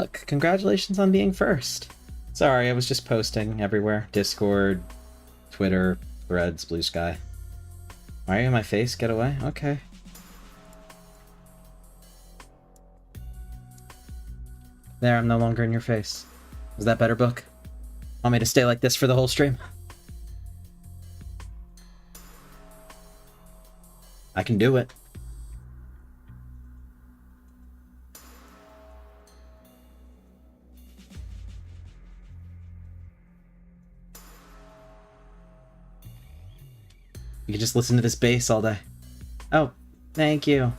Book, congratulations on being first. Sorry, I was just posting everywhere. Discord, Twitter, Threads, Blue Sky. Why are you in my face? Get away? Okay. There, I'm no longer in your face. Is that better, Book? Want me to stay like this for the whole stream? I can do it. You can just listen to this bass all day. Oh, thank you.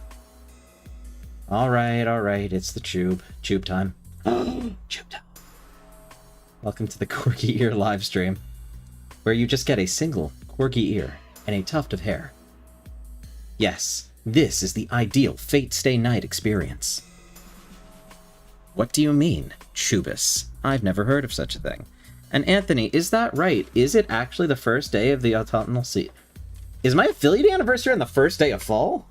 Alright, it's the Choob time. Choob time. Welcome to the Corgi Ear live stream, where you just get a single Corgi ear and a tuft of hair. Yes, this is the ideal Fate Stay Night experience. What do you mean, Choobus? I've never heard of such a thing. And Anthony, is that right? Is it actually the first day of the autumnal season? Is my affiliate anniversary on the first day of fall?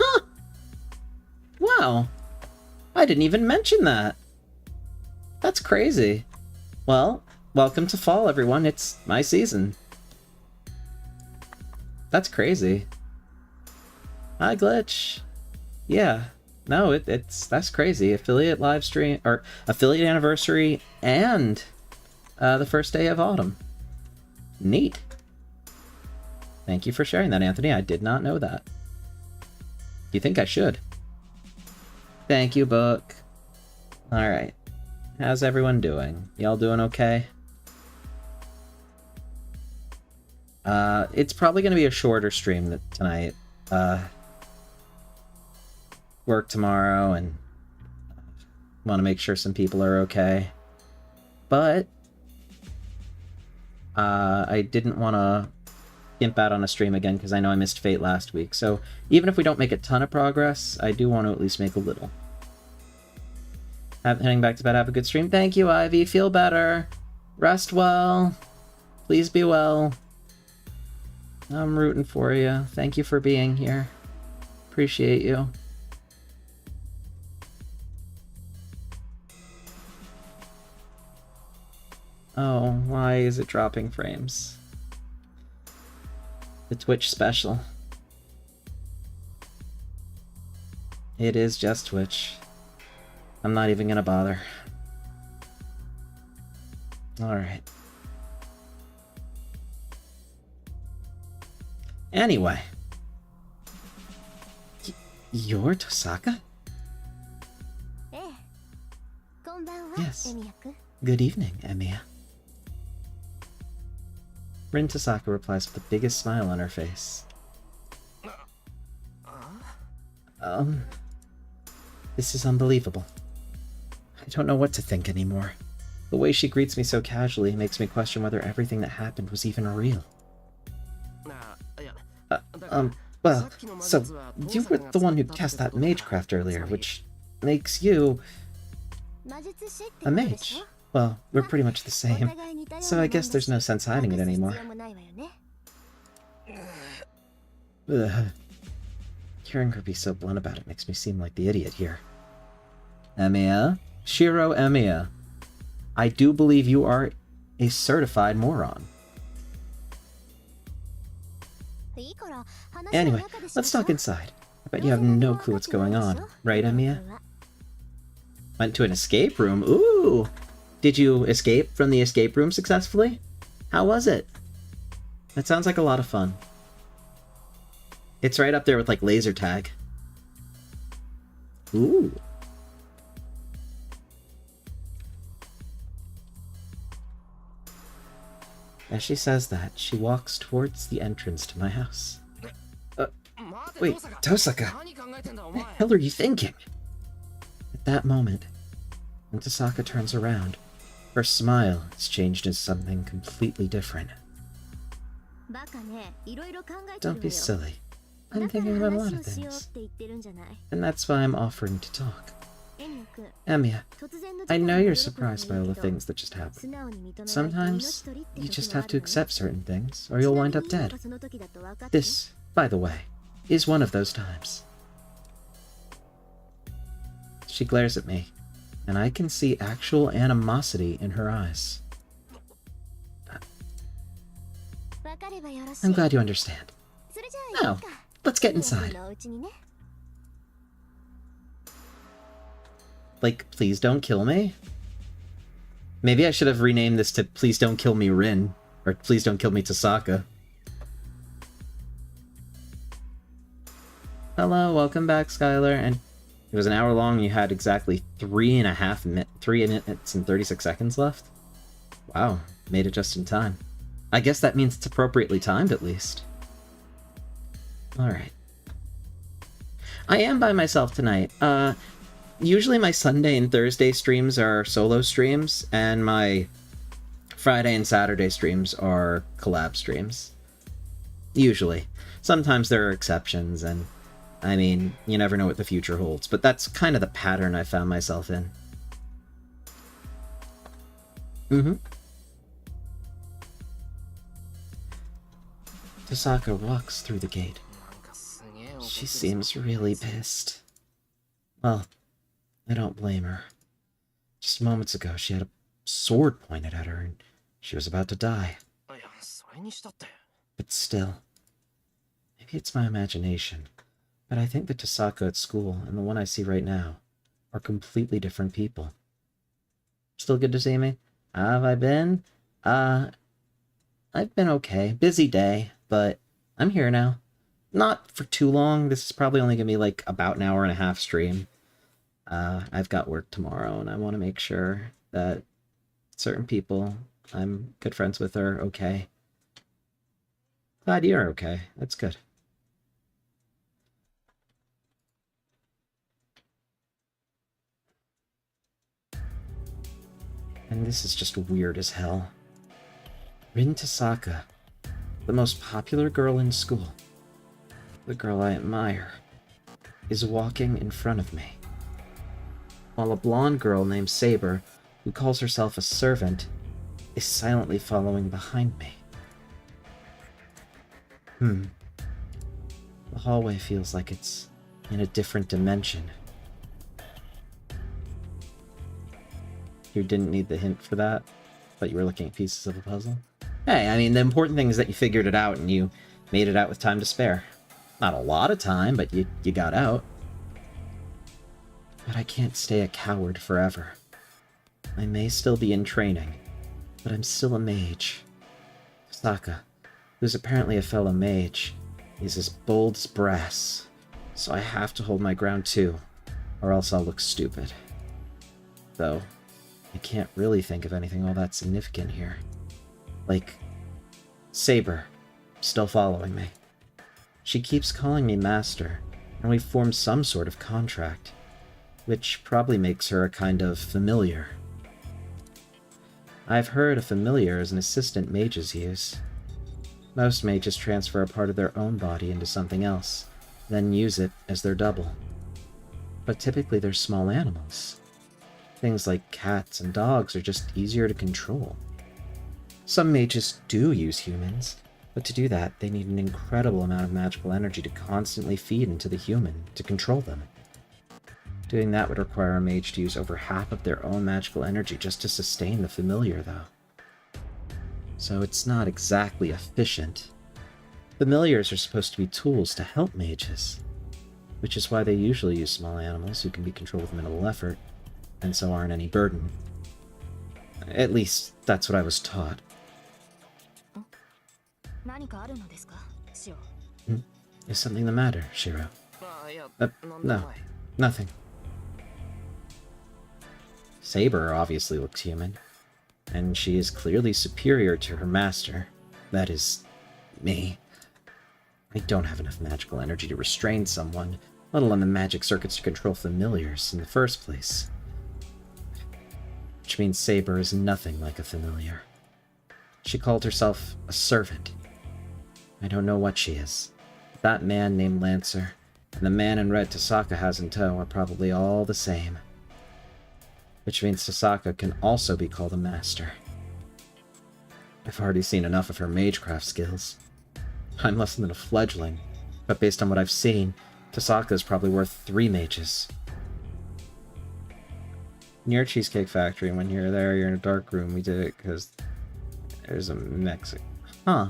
Huh! Wow. I didn't even mention that. That's crazy. Well, welcome to fall, everyone. It's my season. That's crazy. Hi, Glitch. Yeah. No, that's crazy. Affiliate live stream, or affiliate anniversary, and the first day of autumn. Neat. Thank you for sharing that, Anthony. I did not know that. You think I should? Thank you, Book. Alright. How's everyone doing? Y'all doing okay? It's probably going to be a shorter stream tonight. Work tomorrow, and want to make sure some people are okay. But I didn't want to gimp out on a stream again because I know I missed Fate last week. So even if we don't make a ton of progress, I do want to at least make a little. Heading back to bed, have a good stream. Thank you, Ivy. Feel better. Rest well. Please be well. I'm rooting for you. Thank you for being here. Appreciate you. Oh, why is it dropping frames? The Twitch special. It is just Twitch. I'm not even gonna bother. Alright. Anyway. You're Tohsaka? Yes. Good evening, Emiya. Rin Tohsaka replies with the biggest smile on her face. This is unbelievable. I don't know what to think anymore. The way she greets me so casually makes me question whether everything that happened was even real. Well, so, you were the one who cast that magecraft earlier, which makes you a mage. Well, we're pretty much the same, so I guess there's no sense hiding it anymore. Ugh. Hearing her be so blunt about it makes me seem like the idiot here. Emiya? Shirou Emiya. I do believe you are a certified moron. Anyway, let's talk inside. I bet you have no clue what's going on, right, Emiya? Went to an escape room? Ooh! Did you escape from the escape room successfully? How was it? That sounds like a lot of fun. It's right up there with, like, laser tag. Ooh. As she says that, she walks towards the entrance to my house. Wait, Tohsaka! What the hell are you thinking? At that moment, when Tohsaka turns around, her smile has changed into something completely different. Don't be silly. I'm thinking about a lot of things. And that's why I'm offering to talk. Emiya, I know you're surprised by all the things that just happened. Sometimes, you just have to accept certain things, or you'll wind up dead. This, by the way, is one of those times. She glares at me, and I can see actual animosity in her eyes. I'm glad you understand. Now, let's get inside. Like, please don't kill me? Maybe I should have renamed this to Please Don't Kill Me Rin, or Please Don't Kill Me Tohsaka. Hello, welcome back, Skylar. And it was an hour long, and you had exactly 3 minutes and 36 seconds left? Wow, made it just in time. I guess that means it's appropriately timed, at least. Alright. I am by myself tonight. Usually my Sunday and Thursday streams are solo streams, and my Friday and Saturday streams are collab streams. Usually. Sometimes there are exceptions, and I mean, you never know what the future holds, but that's kind of the pattern I found myself in. Tohsaka walks through the gate. She seems really pissed. Well, I don't blame her. Just moments ago, she had a sword pointed at her, and she was about to die. But still, maybe it's my imagination, but I think the Tohsaka at school and the one I see right now are completely different people. Still good to see me? How have I been? I've been okay. Busy day, but I'm here now. Not for too long. This is probably only gonna be like about an hour and a half stream. I've got work tomorrow, and I want to make sure that certain people I'm good friends with are okay. Glad you're okay. That's good. And this is just weird as hell. Rin Tohsaka, the most popular girl in school, the girl I admire, is walking in front of me, while a blonde girl named Saber, who calls herself a servant, is silently following behind me. The hallway feels like it's in a different dimension. You didn't need the hint for that, but you were looking at pieces of a puzzle? Hey, I mean, the important thing is that you figured it out and you made it out with time to spare. Not a lot of time, but you got out. But I can't stay a coward forever. I may still be in training, but I'm still a mage. Tohsaka, who's apparently a fellow mage, is as bold as brass, so I have to hold my ground too, or else I'll look stupid. Though, I can't really think of anything all that significant here. Like, Saber, still following me. She keeps calling me master, and we've formed some sort of contract, which probably makes her a kind of familiar. I've heard a familiar is an assistant mages use. Most mages transfer a part of their own body into something else, then use it as their double. But typically they're small animals. Things like cats and dogs are just easier to control. Some mages do use humans, but to do that, they need an incredible amount of magical energy to constantly feed into the human to control them. Doing that would require a mage to use over half of their own magical energy just to sustain the familiar, though. So it's not exactly efficient. Familiars are supposed to be tools to help mages, which is why they usually use small animals who can be controlled with minimal effort, and so aren't any burden. At least, that's what I was taught. Is something the matter, Shirou? No, nothing. Saber obviously looks human, and she is clearly superior to her master. That is, me. I don't have enough magical energy to restrain someone, let alone the magic circuits to control familiars in the first place. Which means Saber is nothing like a familiar. She called herself a servant. I don't know what she is. That man named Lancer, and the man in red Tohsaka has in tow are probably all the same. Which means Tohsaka can also be called a master. I've already seen enough of her magecraft skills. I'm less than a fledgling, but based on what I've seen, Tohsaka is probably worth 3 mages. near Cheesecake Factory. When you're there, you're in a dark room. We did it because there's a Mexican. Huh.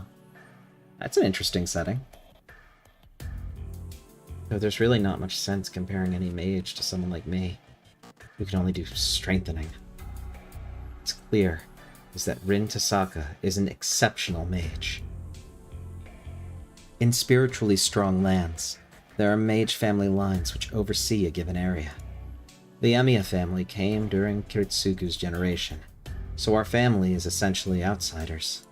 That's an interesting setting. Though there's really not much sense comparing any mage to someone like me, who can only do strengthening. What's clear is that Rin Tohsaka is an exceptional mage. In spiritually strong lands, there are mage family lines which oversee a given area. The Emiya family came during Kiritsugu's generation, so our family is essentially outsiders.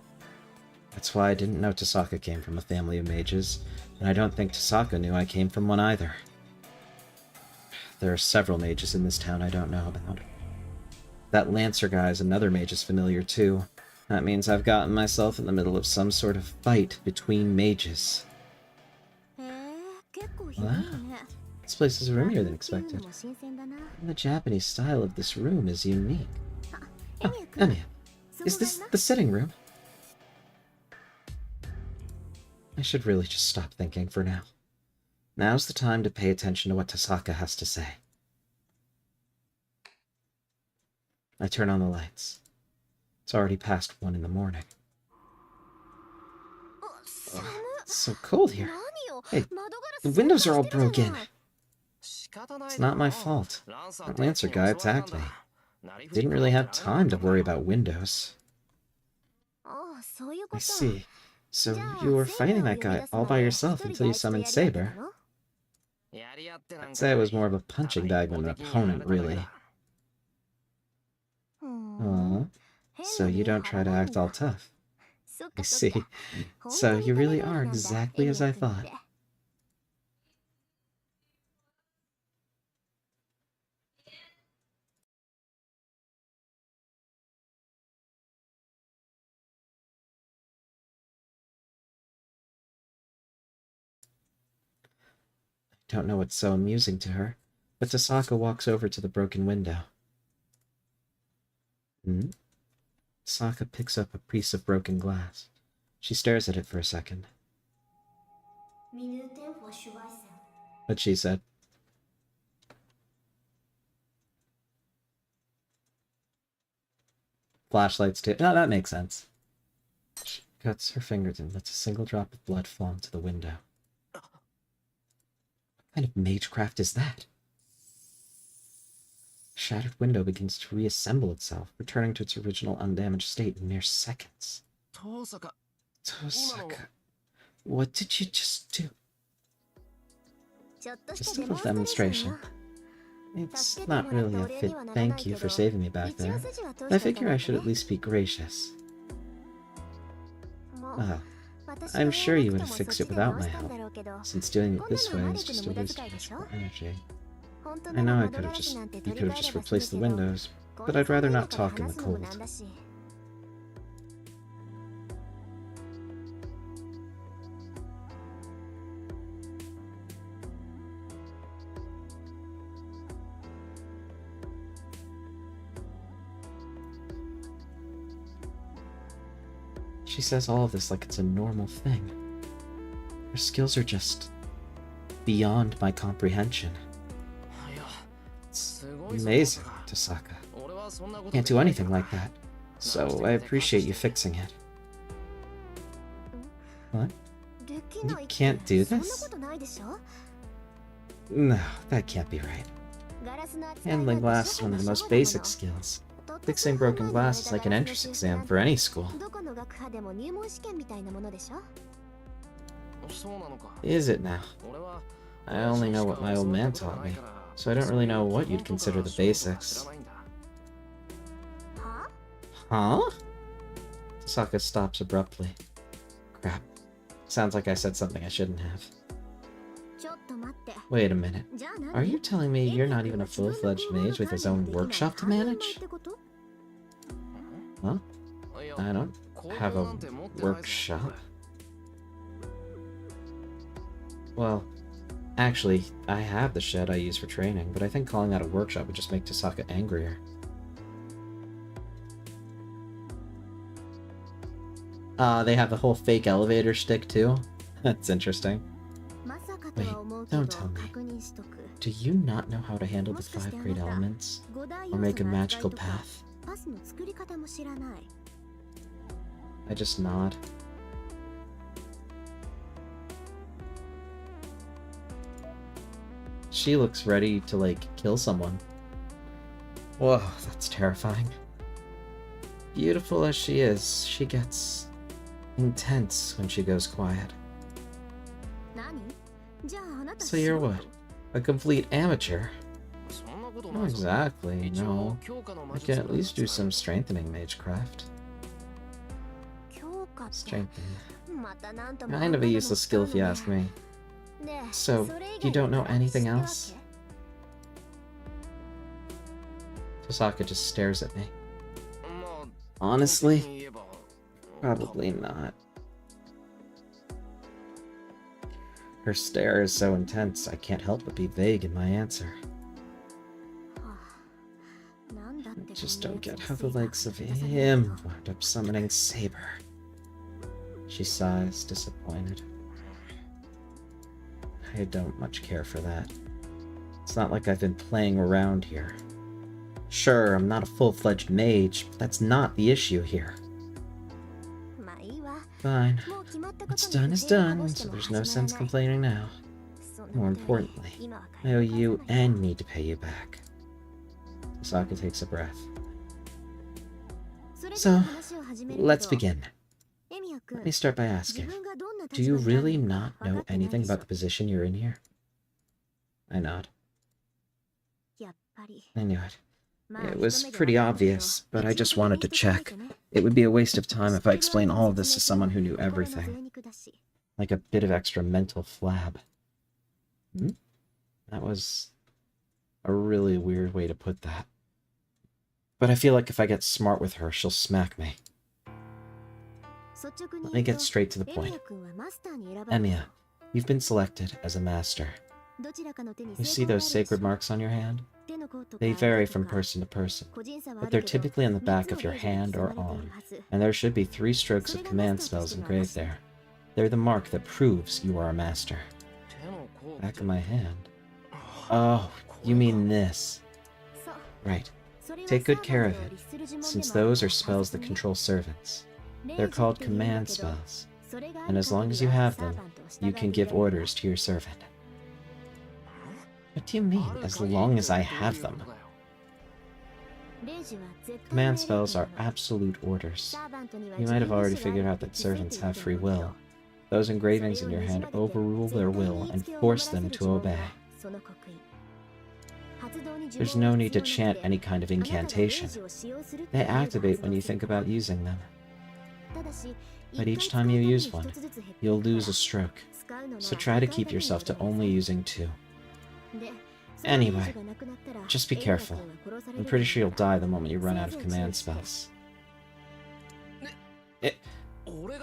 That's why I didn't know Tohsaka came from a family of mages, and I don't think Tohsaka knew I came from one either. There are several mages in this town I don't know about. That Lancer guy is another mage's familiar too. That means I've gotten myself in the middle of some sort of fight between mages. Wow. This place is roomier than expected. And the Japanese style of this room is unique. Oh, Emiya, is this the sitting room? I should really just stop thinking for now. Now's the time to pay attention to what Tohsaka has to say. I turn on the lights. It's already past 1 in the morning. Oh, it's so cold here. Hey, the windows are all broken. It's not my fault. That Lancer guy attacked me. Didn't really have time to worry about windows. I see. So you were fighting that guy all by yourself until you summoned Saber? I'd say I was more of a punching bag than an opponent, really. Aww. So you don't try to act all tough. I see. So you really are exactly as I thought. I don't know what's so amusing to her, but Tohsaka walks over to the broken window. Tohsaka picks up a piece of broken glass. She stares at it for a second. What she said. Flashlights too. No, that makes sense. She cuts her fingers and lets a single drop of blood fall into the window. What kind of magecraft is that? The shattered window begins to reassemble itself, returning to its original undamaged state in mere seconds. Tohsaka, what did you just do? Just a little demonstration. It's not really a fit thank you for saving me back there. I figure I should at least be gracious. Well, I'm sure you would have fixed it without my help, since doing it this way is just a waste of physical energy. I know you could have just replaced the windows, but I'd rather not talk in the cold. She says all of this like it's a normal thing. Her skills are just beyond my comprehension. It's amazing, Tohsaka. Can't do anything like that, so I appreciate you fixing it. What? You can't do this? No, that can't be right. Handling glass is one of the most basic skills. Fixing broken glass is like an entrance exam for any school. Is it now? I only know what my old man taught me, so I don't really know what you'd consider the basics. Huh? Tohsaka stops abruptly. Crap. Sounds like I said something I shouldn't have. Wait a minute. Are you telling me you're not even a full-fledged mage with his own workshop to manage? Huh? I don't have a workshop. Well, actually, I have the shed I use for training, but I think calling that a workshop would just make Tohsaka angrier. They have the whole fake elevator shtick too? That's interesting. Wait, don't tell me. Do you not know how to handle the 5 great elements? Or make a magical path? I just nod. She looks ready to, like, kill someone. Whoa, that's terrifying. Beautiful as she is, she gets intense when she goes quiet. So you're what? A complete amateur? Not exactly, no. I can at least do some strengthening magecraft. Strengthen. Kind of a useless skill if you ask me. So, you don't know anything else? Tohsaka just stares at me. Honestly? Probably not. Her stare is so intense, I can't help but be vague in my answer. I just don't get how the likes of him wound up summoning Saber. She sighs, disappointed. I don't much care for that. It's not like I've been playing around here. Sure, I'm not a full-fledged mage, but that's not the issue here. Fine. What's done is done, so there's no sense complaining now. More importantly, I owe you and need to pay you back. Tohsaka takes a breath. So, let's begin. Let me start by asking, do you really not know anything about the position you're in here? I nod. I knew it. It was pretty obvious, but I just wanted to check. It would be a waste of time if I explained all of this to someone who knew everything. Like a bit of extra mental flab. That was a really weird way to put that. But I feel like if I get smart with her, she'll smack me. Let me get straight to the point. Emiya, you've been selected as a master. You see those sacred marks on your hand? They vary from person to person, but they're typically on the back of your hand or arm, and there should be 3 strokes of command spells engraved there. They're the mark that proves you are a master. Back of my hand? Oh, you mean this. Right. Take good care of it, since those are spells that control servants. They're called command spells, and as long as you have them, you can give orders to your servant. What do you mean, as long as I have them? Command spells are absolute orders. You might have already figured out that servants have free will. Those engravings in your hand overrule their will and force them to obey. There's no need to chant any kind of incantation. They activate when you think about using them. But each time you use one, you'll lose a stroke, so try to keep yourself to only using 2. Anyway, just be careful. I'm pretty sure you'll die the moment you run out of command spells.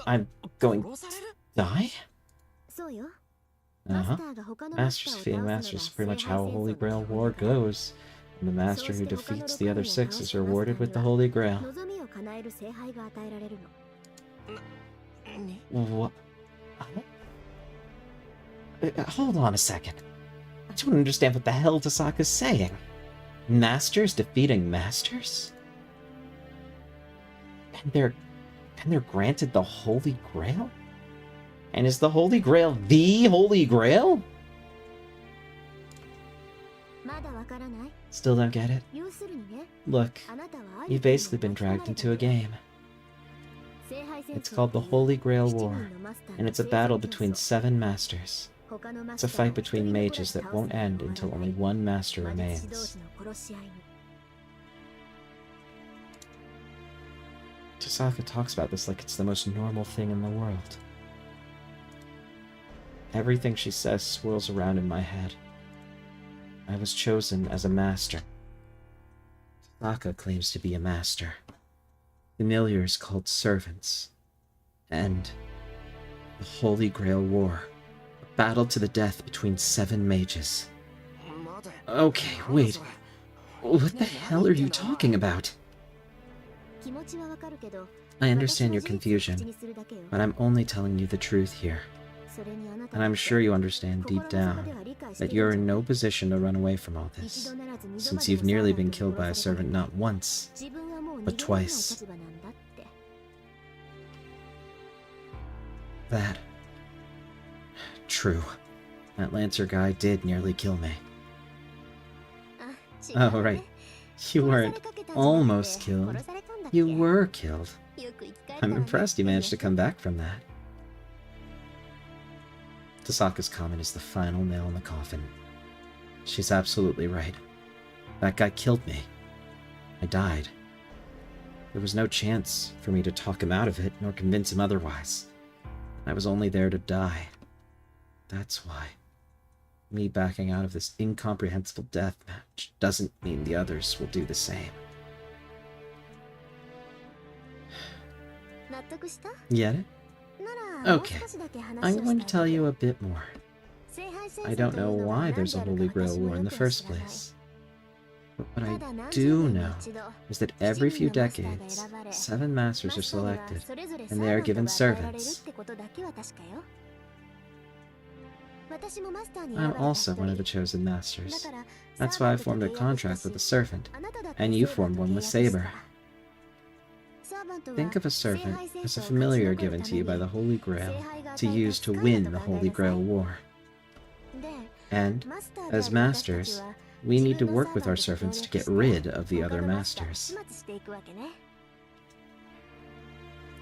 I'm going to die? Masters defeating masters is pretty much how a Holy Grail war goes. And the master who defeats the other 6 is rewarded with the Holy Grail. What? Hold on a second. I don't understand what the hell Tohsaka's saying. Masters defeating masters? And they're granted the Holy Grail? And is the Holy Grail the Holy Grail? Still don't get it? Look, you've basically been dragged into a game. It's called the Holy Grail War, and it's a battle between 7 masters. It's a fight between mages that won't end until only 1 master remains. Tohsaka talks about this like it's the most normal thing in the world. Everything she says swirls around in my head. I was chosen as a master. Tohsaka claims to be a master. Familiars called servants. And the Holy Grail War. A battle to the death between 7 mages. Okay, wait. What the hell are you talking about? I understand your confusion, but I'm only telling you the truth here. And I'm sure you understand deep down that you're in no position to run away from all this, since you've nearly been killed by a servant not once, but twice. That. True. That Lancer guy did nearly kill me. Oh, right. You weren't almost killed. You were killed. I'm impressed you managed to come back from that. Tohsaka's comment is the final nail in the coffin. She's absolutely right. That guy killed me. I died. There was no chance for me to talk him out of it, nor convince him otherwise. I was only there to die. That's why. Me backing out of this incomprehensible death match doesn't mean the others will do the same. Get it? Okay, I'm going to tell you a bit more. I don't know why there's a Holy Grail War in the first place. But what I do know is that every few decades, 7 masters are selected, and they are given servants. I'm also one of the chosen masters. That's why I formed a contract with a servant, and you formed one with Saber. Think of a servant as a familiar given to you by the Holy Grail to use to win the Holy Grail War. And, as masters, we need to work with our servants to get rid of the other masters.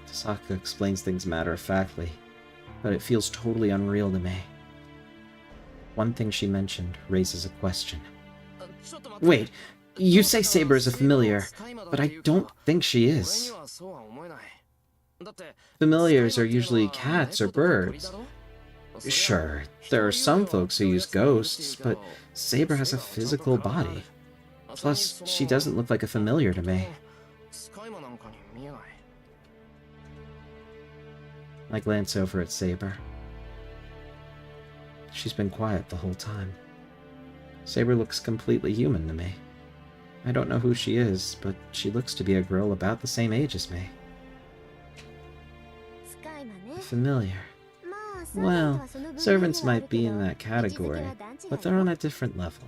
Tohsaka explains things matter-of-factly, but it feels totally unreal to me. One thing she mentioned raises a question. Wait, you say Saber is a familiar, but I don't think she is. Familiars are usually cats or birds. Sure, there are some folks who use ghosts, but Saber has a physical body. Plus, she doesn't look like a familiar to me. I glance over at Saber. She's been quiet the whole time. Saber looks completely human to me. I don't know who she is, but she looks to be a girl about the same age as me. Familiar. Well, servants might be in that category, but they're on a different level.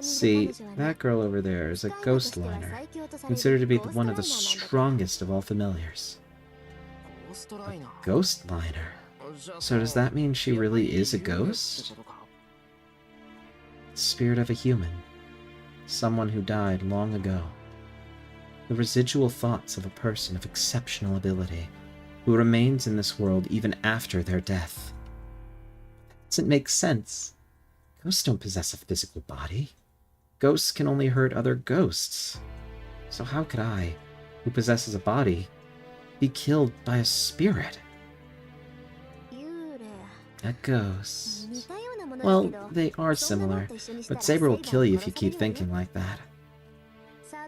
See, that girl over there is a ghost liner, considered to be one of the strongest of all familiars. A ghost liner? So does that mean she really is a ghost? Spirit of a human. Someone who died long ago. The residual thoughts of a person of exceptional ability, who remains in this world even after their death. That doesn't make sense. Ghosts don't possess a physical body. Ghosts can only hurt other ghosts. So how could I, who possesses a body, be killed by a spirit? A ghost. Well, they are similar, but Saber will kill you if you keep thinking like that.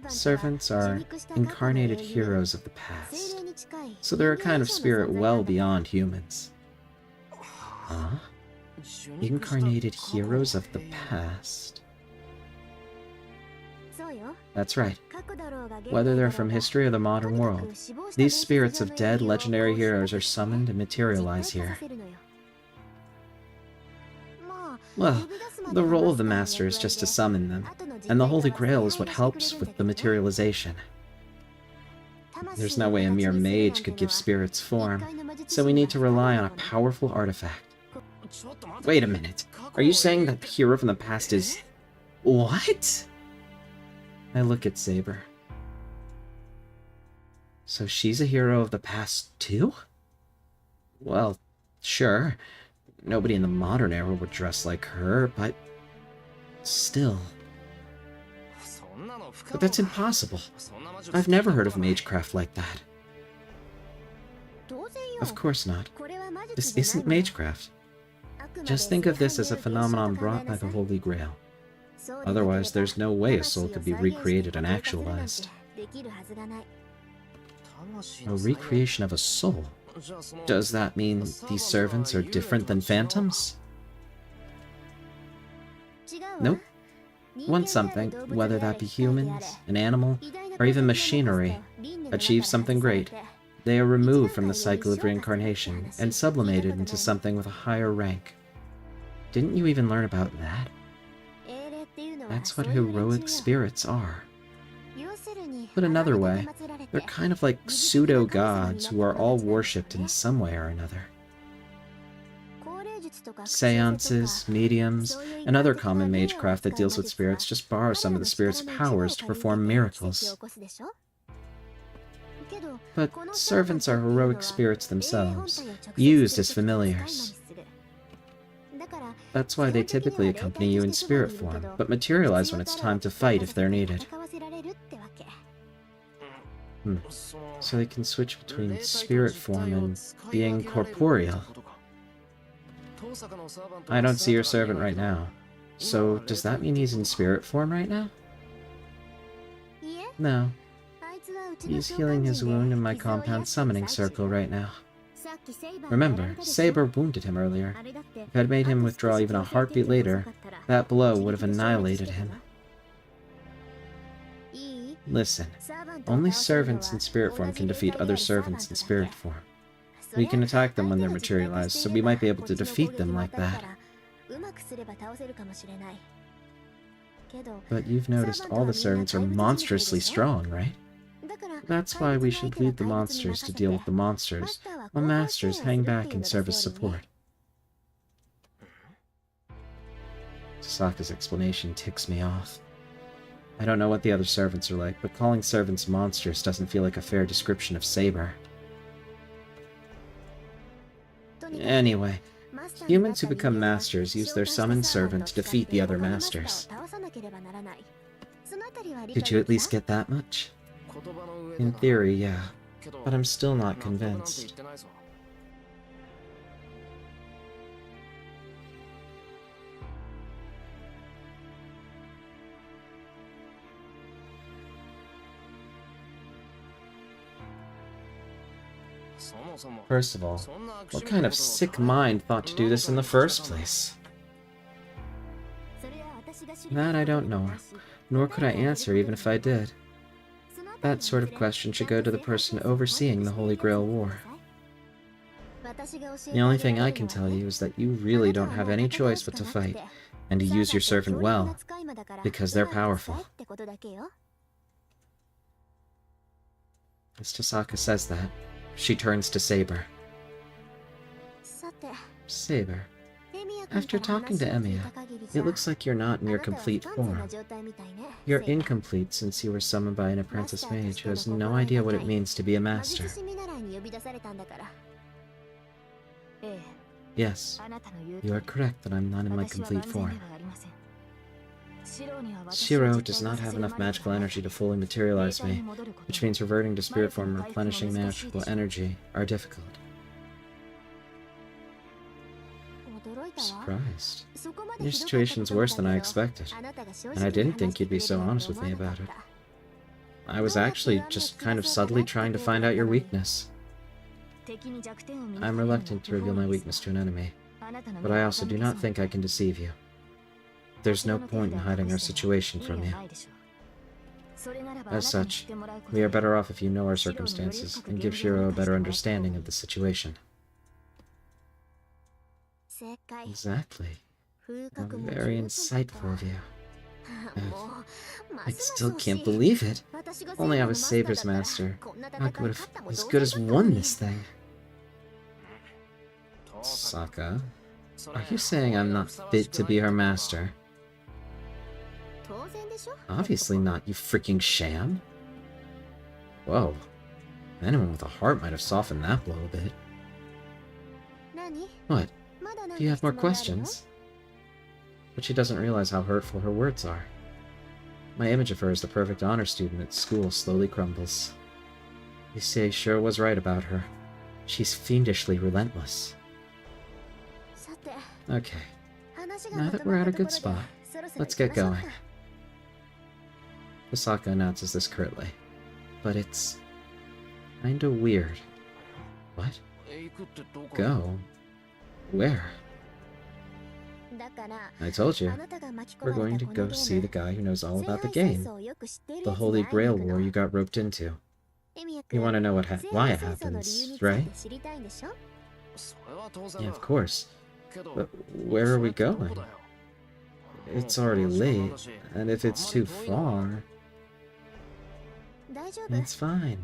Servants are incarnated heroes of the past, so they're a kind of spirit well beyond humans. Huh? Incarnated heroes of the past? That's right. Whether they're from history or the modern world, these spirits of dead legendary heroes are summoned and materialize here. Well, the role of the Master is just to summon them, and the Holy Grail is what helps with the materialization. There's no way a mere mage could give spirits form, so we need to rely on a powerful artifact. Wait a minute, are you saying that the hero from the past is... What? I look at Saber. So she's a hero of the past too? Well, sure. Nobody in the modern era would dress like her, but... still. But that's impossible. I've never heard of magecraft like that. Of course not. This isn't magecraft. Just think of this as a phenomenon brought by the Holy Grail. Otherwise, there's no way a soul could be recreated and actualized. A recreation of a soul? Does that mean these servants are different than phantoms? Nope. Once something, whether that be humans, an animal, or even machinery, achieves something great, They are removed from the cycle of reincarnation and sublimated into something with a higher rank. Didn't you even learn about that? That's what heroic spirits are. Put another way, they're kind of like pseudo-gods who are all worshipped in some way or another. Seances, mediums, and other common magecraft that deals with spirits just borrow some of the spirit's powers to perform miracles. But servants are heroic spirits themselves, used as familiars. That's why they typically accompany you in spirit form, but materialize when it's time to fight if they're needed. So they can switch between spirit form and being corporeal. I don't see your servant right now. So does that mean he's in spirit form right now? No. He's healing his wound in my compound summoning circle right now. Remember, Saber wounded him earlier. If it had made him withdraw even a heartbeat later, that blow would have annihilated him. Listen, only servants in spirit form can defeat other servants in spirit form. We can attack them when they're materialized, so we might be able to defeat them like that. But you've noticed all the servants are monstrously strong, right? That's why we should leave the monsters to deal with the monsters, while masters hang back and serve as support. Tohsaka's explanation ticks me off. I don't know what the other servants are like, but calling servants monsters doesn't feel like a fair description of Saber. Anyway, humans who become masters use their summoned servant to defeat the other masters. Did you at least get that much? In theory, yeah, but I'm still not convinced. First of all, what kind of sick mind thought to do this in the first place? That I don't know, nor could I answer even if I did. That sort of question should go to the person overseeing the Holy Grail War. The only thing I can tell you is that you really don't have any choice but to fight, and to use your servant well, because they're powerful. As Tohsaka says that, she turns to Saber. Saber, after talking to Emiya, it looks like you're not in your complete form. You're incomplete since you were summoned by an apprentice mage who has no idea what it means to be a master. Yes, you are correct that I'm not in my complete form. Shirou does not have enough magical energy to fully materialize me, which means reverting to spirit form and replenishing magical energy are difficult. Surprised. Your situation's worse than I expected, and I didn't think you'd be so honest with me about it. I was actually just kind of subtly trying to find out your weakness. I'm reluctant to reveal my weakness to an enemy, but I also do not think I can deceive you. There's no point in hiding our situation from you. As such, we are better off if you know our circumstances and give Shirou a better understanding of the situation. Exactly. Very insightful of you. I still can't believe it. If only I was Saber's master, I could have as good as won this thing. Tohsaka, are you saying I'm not fit to be her master? Obviously not, you freaking sham. Whoa. Anyone with a heart might have softened that blow a bit. What? Do you have more questions? But she doesn't realize how hurtful her words are. My image of her as the perfect honor student at school slowly crumbles. You see, Shirou was right about her. She's fiendishly relentless. Okay. Now that we're at a good spot, let's get going. Tohsaka announces this curtly, but it's kinda weird. What? Go? Where? I told you. We're going to go see the guy who knows all about the game. The Holy Grail War you got roped into. You want to know why it happens, right? Yeah, of course. But where are we going? It's already late, and if it's too far... It's fine.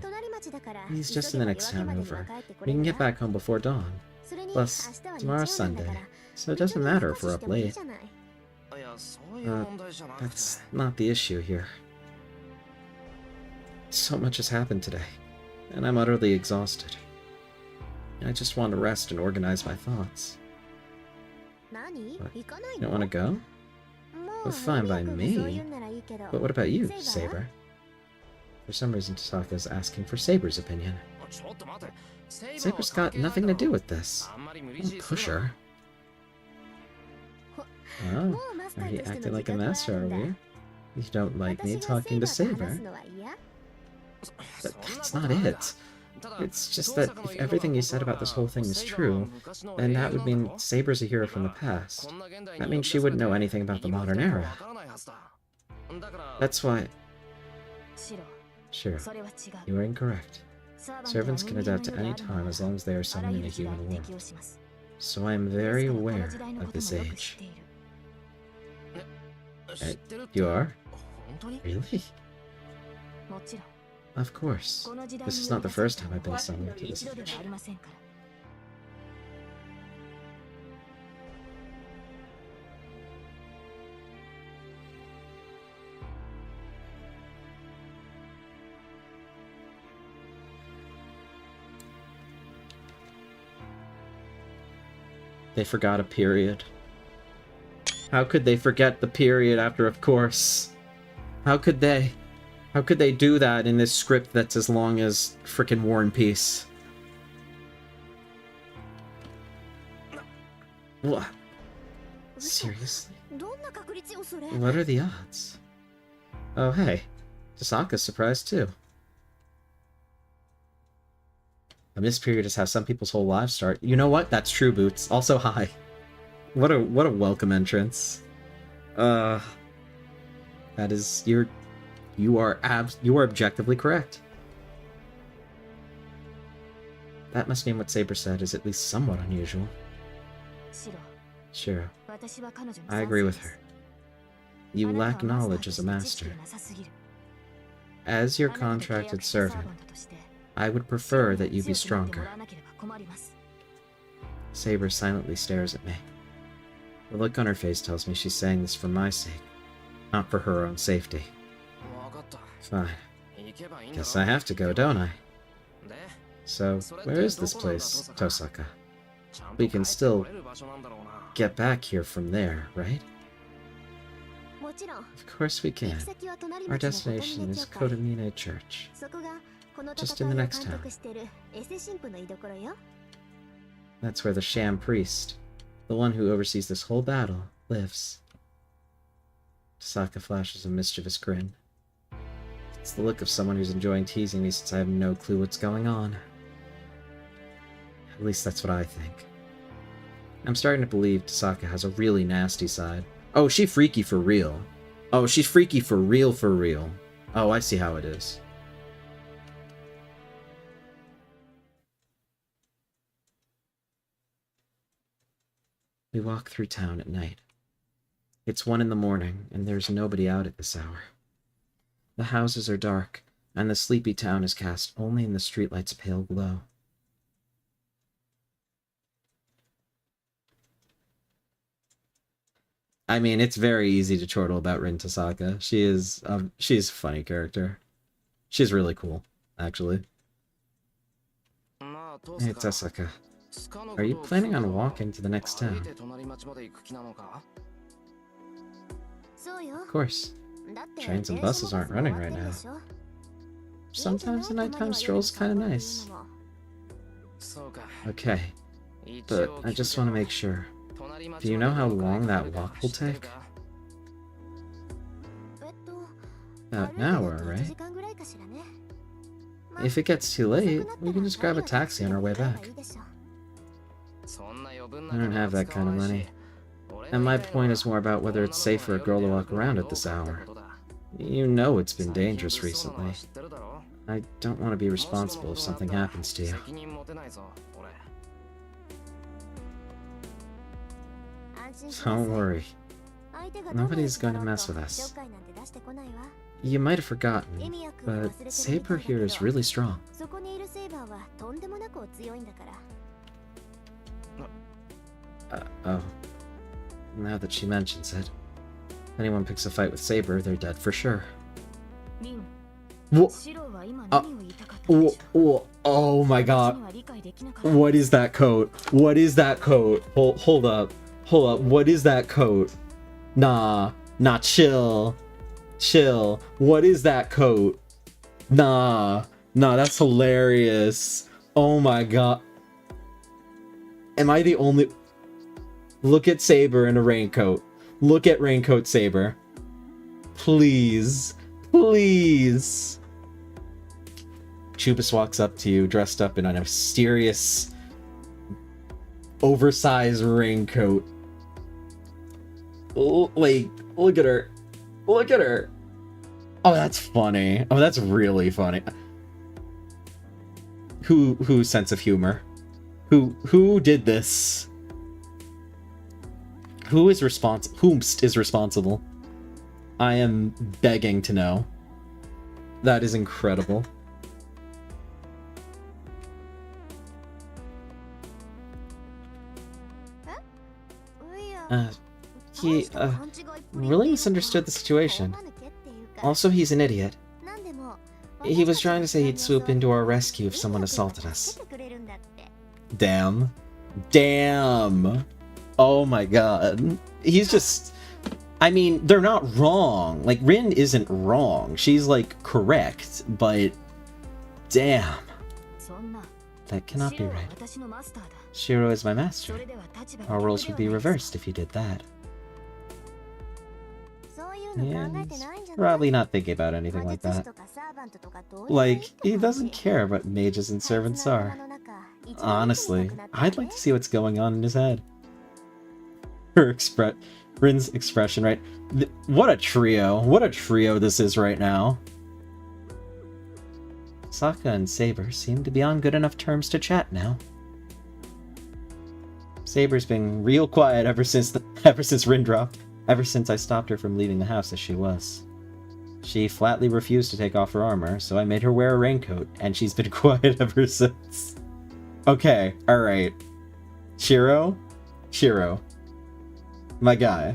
He's just in the next town over. We can get back home before dawn. Plus, tomorrow's Sunday, so it doesn't matter if we're up late. That's not the issue here. So much has happened today, and I'm utterly exhausted. I just want to rest and organize my thoughts. What? You don't want to go? Well, fine by me. But what about you, Saber? For some reason, Tohsaka is asking for Saber's opinion. Saber's got nothing to do with this. Don't push her. Oh, are you acting like a master, are we? You don't like me talking to Saber? But that's not it. It's just that if everything you said about this whole thing is true, then that would mean Saber's a hero from the past. That means she wouldn't know anything about the modern era. That's why... Shirou, you are incorrect. Servants can adapt at any time as long as they are summoned in a human world. So I am very aware of this age. You are? Really? Of course. This is not the first time I've been summoned to this village. They forgot a period. How could they forget the period after of course? How could they? How could they do that in this script that's as long as frickin' War and Peace? What? Seriously? What are the odds? Oh hey, Tohsaka's surprised too. A missed period is how some people's whole lives start. You know what? That's true, Boots. Also, hi. What a welcome entrance. That is you are objectively correct. That must mean what Saber said is at least somewhat unusual. Shirou, I agree with her. You lack knowledge as a master. As your contracted servant, I would prefer that you be stronger. Saber silently stares at me. The look on her face tells me she's saying this for my sake, not for her own safety. Fine. Guess I have to go, don't I? So, where is this place, Tohsaka? We can still get back here from there, right? Of course we can. Our destination is Kotomine Church. Just in the next town. That's where the sham priest, the one who oversees this whole battle, lives. Tohsaka flashes a mischievous grin. It's the look of someone who's enjoying teasing me since I have no clue what's going on. At least that's what I think. I'm starting to believe Tohsaka has a really nasty side. Oh, she's freaky for real. Oh, she's freaky for real for real. Oh, I see how it is. We walk through town at night. It's 1 in the morning, and there's nobody out at this hour. The houses are dark, and the sleepy town is cast only in the streetlight's pale glow. I mean, it's very easy to chortle about Rin Tohsaka. She's a funny character. She's really cool, actually. Hey, Tohsaka. Are you planning on walking to the next town? Of course. Trains and buses aren't running right now. Sometimes the nighttime stroll's kinda nice. Okay, but I just want to make sure. Do you know how long that walk will take? About an hour, right? If it gets too late, we can just grab a taxi on our way back. I don't have that kind of money. And my point is more about whether it's safe for a girl to walk around at this hour. You know it's been dangerous recently. I don't want to be responsible if something happens to you. Don't worry. Nobody's going to mess with us. You might have forgotten, but Saber here is really strong. Oh. Now that she mentions it. If anyone picks a fight with Saber, they're dead for sure. Oh my god. What is that coat? What is that coat? Hold up. Hold up. What is that coat? Nah, chill. Chill. What is that coat? Nah, that's hilarious. Oh my god. Am I the only... Look at Saber in a raincoat. Look at Raincoat Saber. Please. Please. Choobus walks up to you, dressed up in a mysterious, oversized raincoat. Like, look at her. Look at her. Oh, that's funny. Oh, that's really funny. Whose sense of humor? Who did this? Whomst is responsible? I am begging to know. That is incredible. He really misunderstood the situation. Also, he's an idiot. He was trying to say he'd swoop into our rescue if someone assaulted us. Damn. Damn. Oh my god. He's just... I mean, they're not wrong. Like, Rin isn't wrong. She's, like, correct, but... Damn. That cannot be right. Shirou is my master. Our roles would be reversed if you did that. Yeah, he's probably not thinking about anything like that. Like, he doesn't care what mages and servants are. Honestly, I'd like to see what's going on in his head. Rin's expression, right? What a trio. What a trio this is right now. Tohsaka and Saber seem to be on good enough terms to chat now. Saber's been real quiet ever since Rin dropped. Ever since I stopped her from leaving the house as she was. She flatly refused to take off her armor, so I made her wear a raincoat, and she's been quiet ever since. Okay, alright. Shirou? My guy.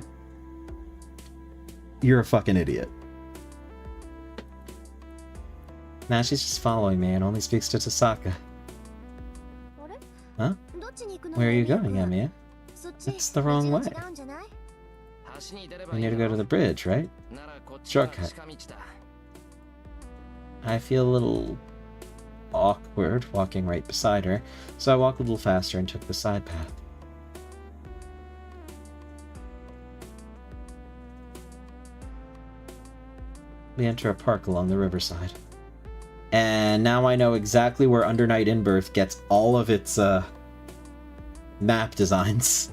You're a fucking idiot. Now she's just following me and only speaks to Tohsaka. Huh? Where are you going, Emiya? That's the wrong way. You need to go to the bridge, right? Shortcut. I feel a little awkward walking right beside her, so I walked a little faster and took the side path. We enter a park along the riverside. And now I know exactly where Undernight Inbirth gets all of its map designs.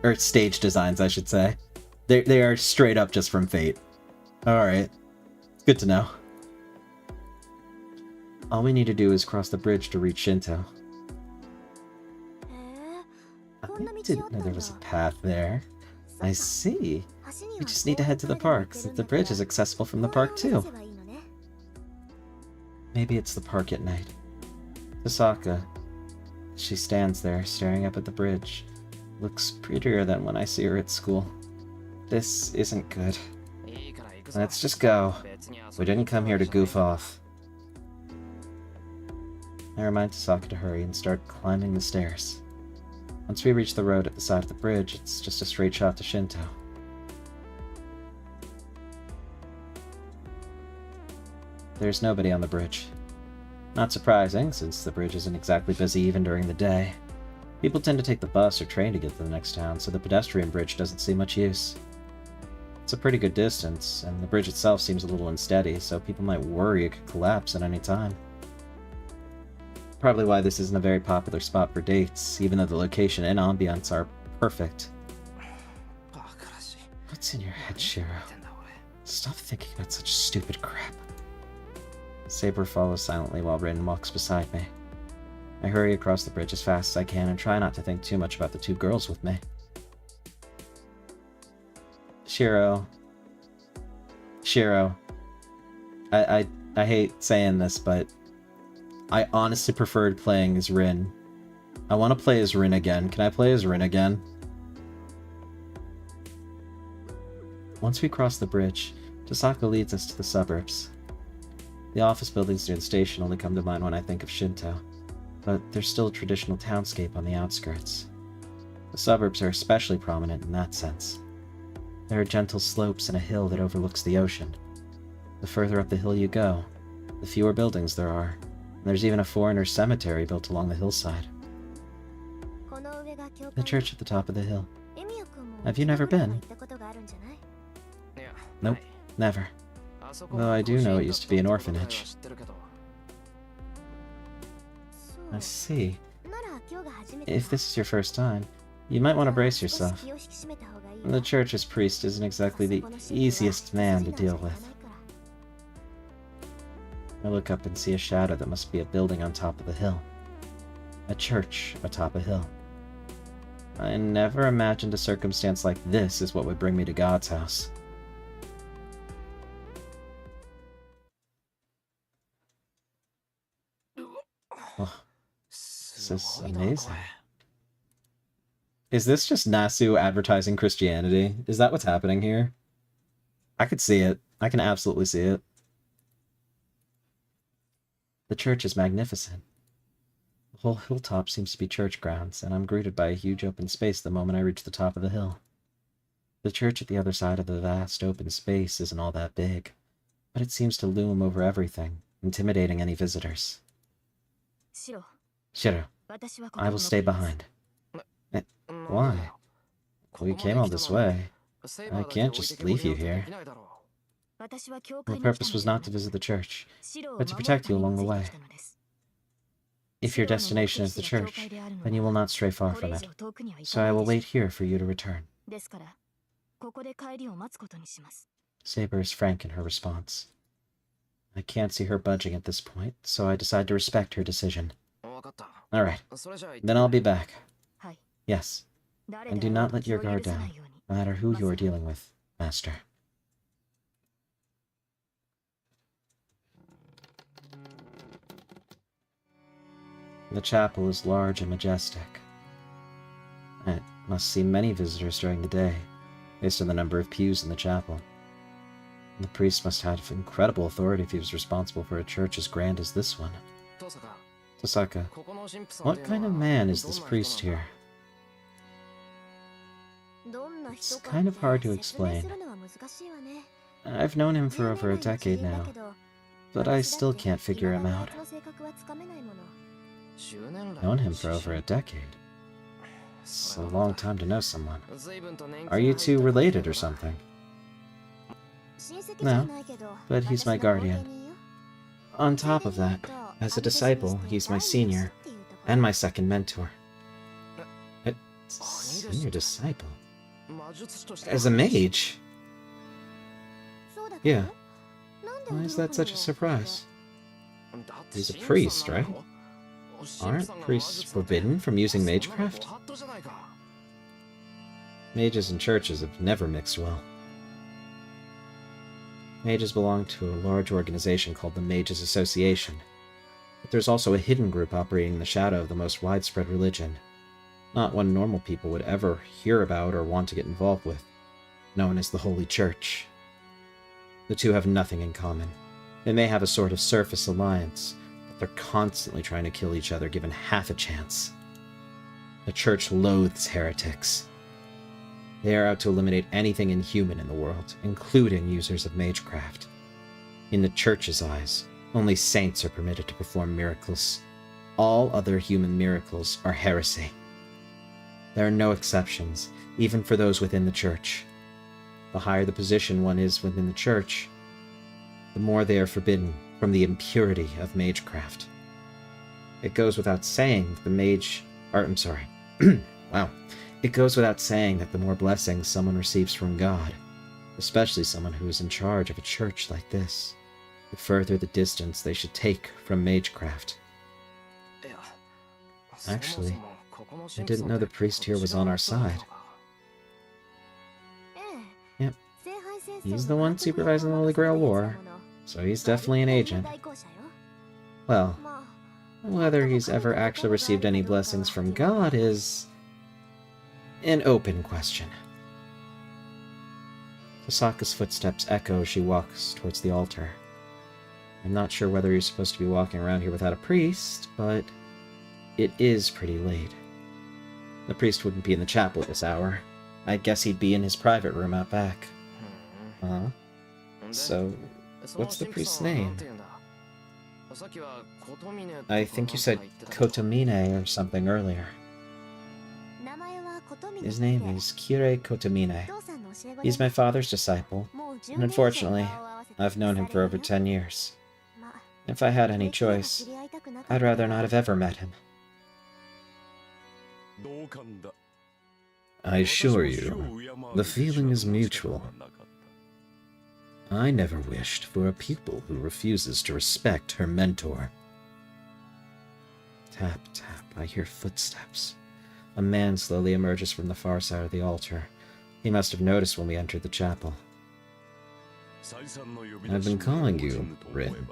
Or stage designs, I should say. They are straight up just from Fate. Alright. Good to know. All we need to do is cross the bridge to reach Shinto. I didn't know there was a path there. I see. We just need to head to the park, since the bridge is accessible from the park too. Maybe it's the park at night. Tohsaka. She stands there, staring up at the bridge. Looks prettier than when I see her at school. This isn't good. Let's just go. We didn't come here to goof off. I remind Tohsaka to hurry and start climbing the stairs. Once we reach the road at the side of the bridge, it's just a straight shot to Shinto. There's nobody on the bridge. Not surprising, since the bridge isn't exactly busy even during the day. People tend to take the bus or train to get to the next town, so the pedestrian bridge doesn't see much use. It's a pretty good distance, and the bridge itself seems a little unsteady, so people might worry it could collapse at any time. Probably why this isn't a very popular spot for dates, even though the location and ambience are perfect. What's in your head, Shirou? Stop thinking about such stupid crap. Saber follows silently while Rin walks beside me. I hurry across the bridge as fast as I can and try not to think too much about the 2 girls with me. Shirou. I hate saying this, but I honestly preferred playing as Rin. I want to play as Rin again. Can I play as Rin again? Once we cross the bridge, Tohsaka leads us to the suburbs. The office buildings near the station only come to mind when I think of Shinto, but there's still a traditional townscape on the outskirts. The suburbs are especially prominent in that sense. There are gentle slopes and a hill that overlooks the ocean. The further up the hill you go, the fewer buildings there are, and there's even a foreigner cemetery built along the hillside. The church at the top of the hill. Have you never been? Nope, never. Though I do know it used to be an orphanage. I see. If this is your first time, you might want to brace yourself. The church's priest isn't exactly the easiest man to deal with. I look up and see a shadow that must be a building on top of the hill. A church atop a hill. I never imagined a circumstance like this is what would bring me to God's house. Oh, this is amazing. Is this just Nasu advertising Christianity? Is that what's happening here? I could see it. I can absolutely see it. The church is magnificent. The whole hilltop seems to be church grounds, and I'm greeted by a huge open space the moment I reach the top of the hill. The church at the other side of the vast open space isn't all that big, but it seems to loom over everything, intimidating any visitors. Shirou, I will stay behind. Why? We came all this way. I can't just leave you here. My purpose was not to visit the church, but to protect you along the way. If your destination is the church, then you will not stray far from it, so I will wait here for you to return. Saber is frank in her response. I can't see her budging at this point, so I decide to respect her decision. Alright, then I'll be back. Yes, and do not let your guard down, no matter who you are dealing with, Master. The chapel is large and majestic. It must see many visitors during the day, based on the number of pews in the chapel. The priest must have incredible authority if he was responsible for a church as grand as this one. Tohsaka, what kind of man is this priest here? It's kind of hard to explain. I've known him for over a decade now, but I still can't figure him out. Known him for over a decade? It's a long time to know someone. Are you two related or something? No, but he's my guardian. On top of that, as a disciple, he's my senior, and my second mentor. Senior disciple? As a mage? Yeah. Why is that such a surprise? He's a priest, right? Aren't priests forbidden from using magecraft? Mages and churches have never mixed well. Mages belong to a large organization called the Mages Association, but there's also a hidden group operating in the shadow of the most widespread religion, not one normal people would ever hear about or want to get involved with, known as the Holy Church. The two have nothing in common. They may have a sort of surface alliance, but they're constantly trying to kill each other given half a chance. The Church loathes heretics. They are out to eliminate anything inhuman in the world, including users of magecraft. In the Church's eyes, only saints are permitted to perform miracles. All other human miracles are heresy. There are no exceptions, even for those within the Church. The higher the position one is within the Church, the more they are forbidden from the impurity of magecraft. It goes without saying wow. It goes without saying that the more blessings someone receives from God, especially someone who is in charge of a church like this, the further the distance they should take from magecraft. Actually, I didn't know the priest here was on our side. Yep, he's the one supervising the Holy Grail War, so he's definitely an agent. Well, whether he's ever actually received any blessings from God is an open question. Tohsaka's footsteps echo as she walks towards the altar. I'm not sure whether you're supposed to be walking around here without a priest, but it is pretty late. The priest wouldn't be in the chapel at this hour. I guess he'd be in his private room out back. Huh? So, what's the priest's name? I think you said Kotomine or something earlier. His name is Kirei Kotomine. He's my father's disciple, and unfortunately, I've known him for over 10 years. If I had any choice, I'd rather not have ever met him. I assure you, the feeling is mutual. I never wished for a pupil who refuses to respect her mentor. Tap, tap, I hear footsteps. A man slowly emerges from the far side of the altar. He must have noticed when we entered the chapel. I've been calling you, Rin,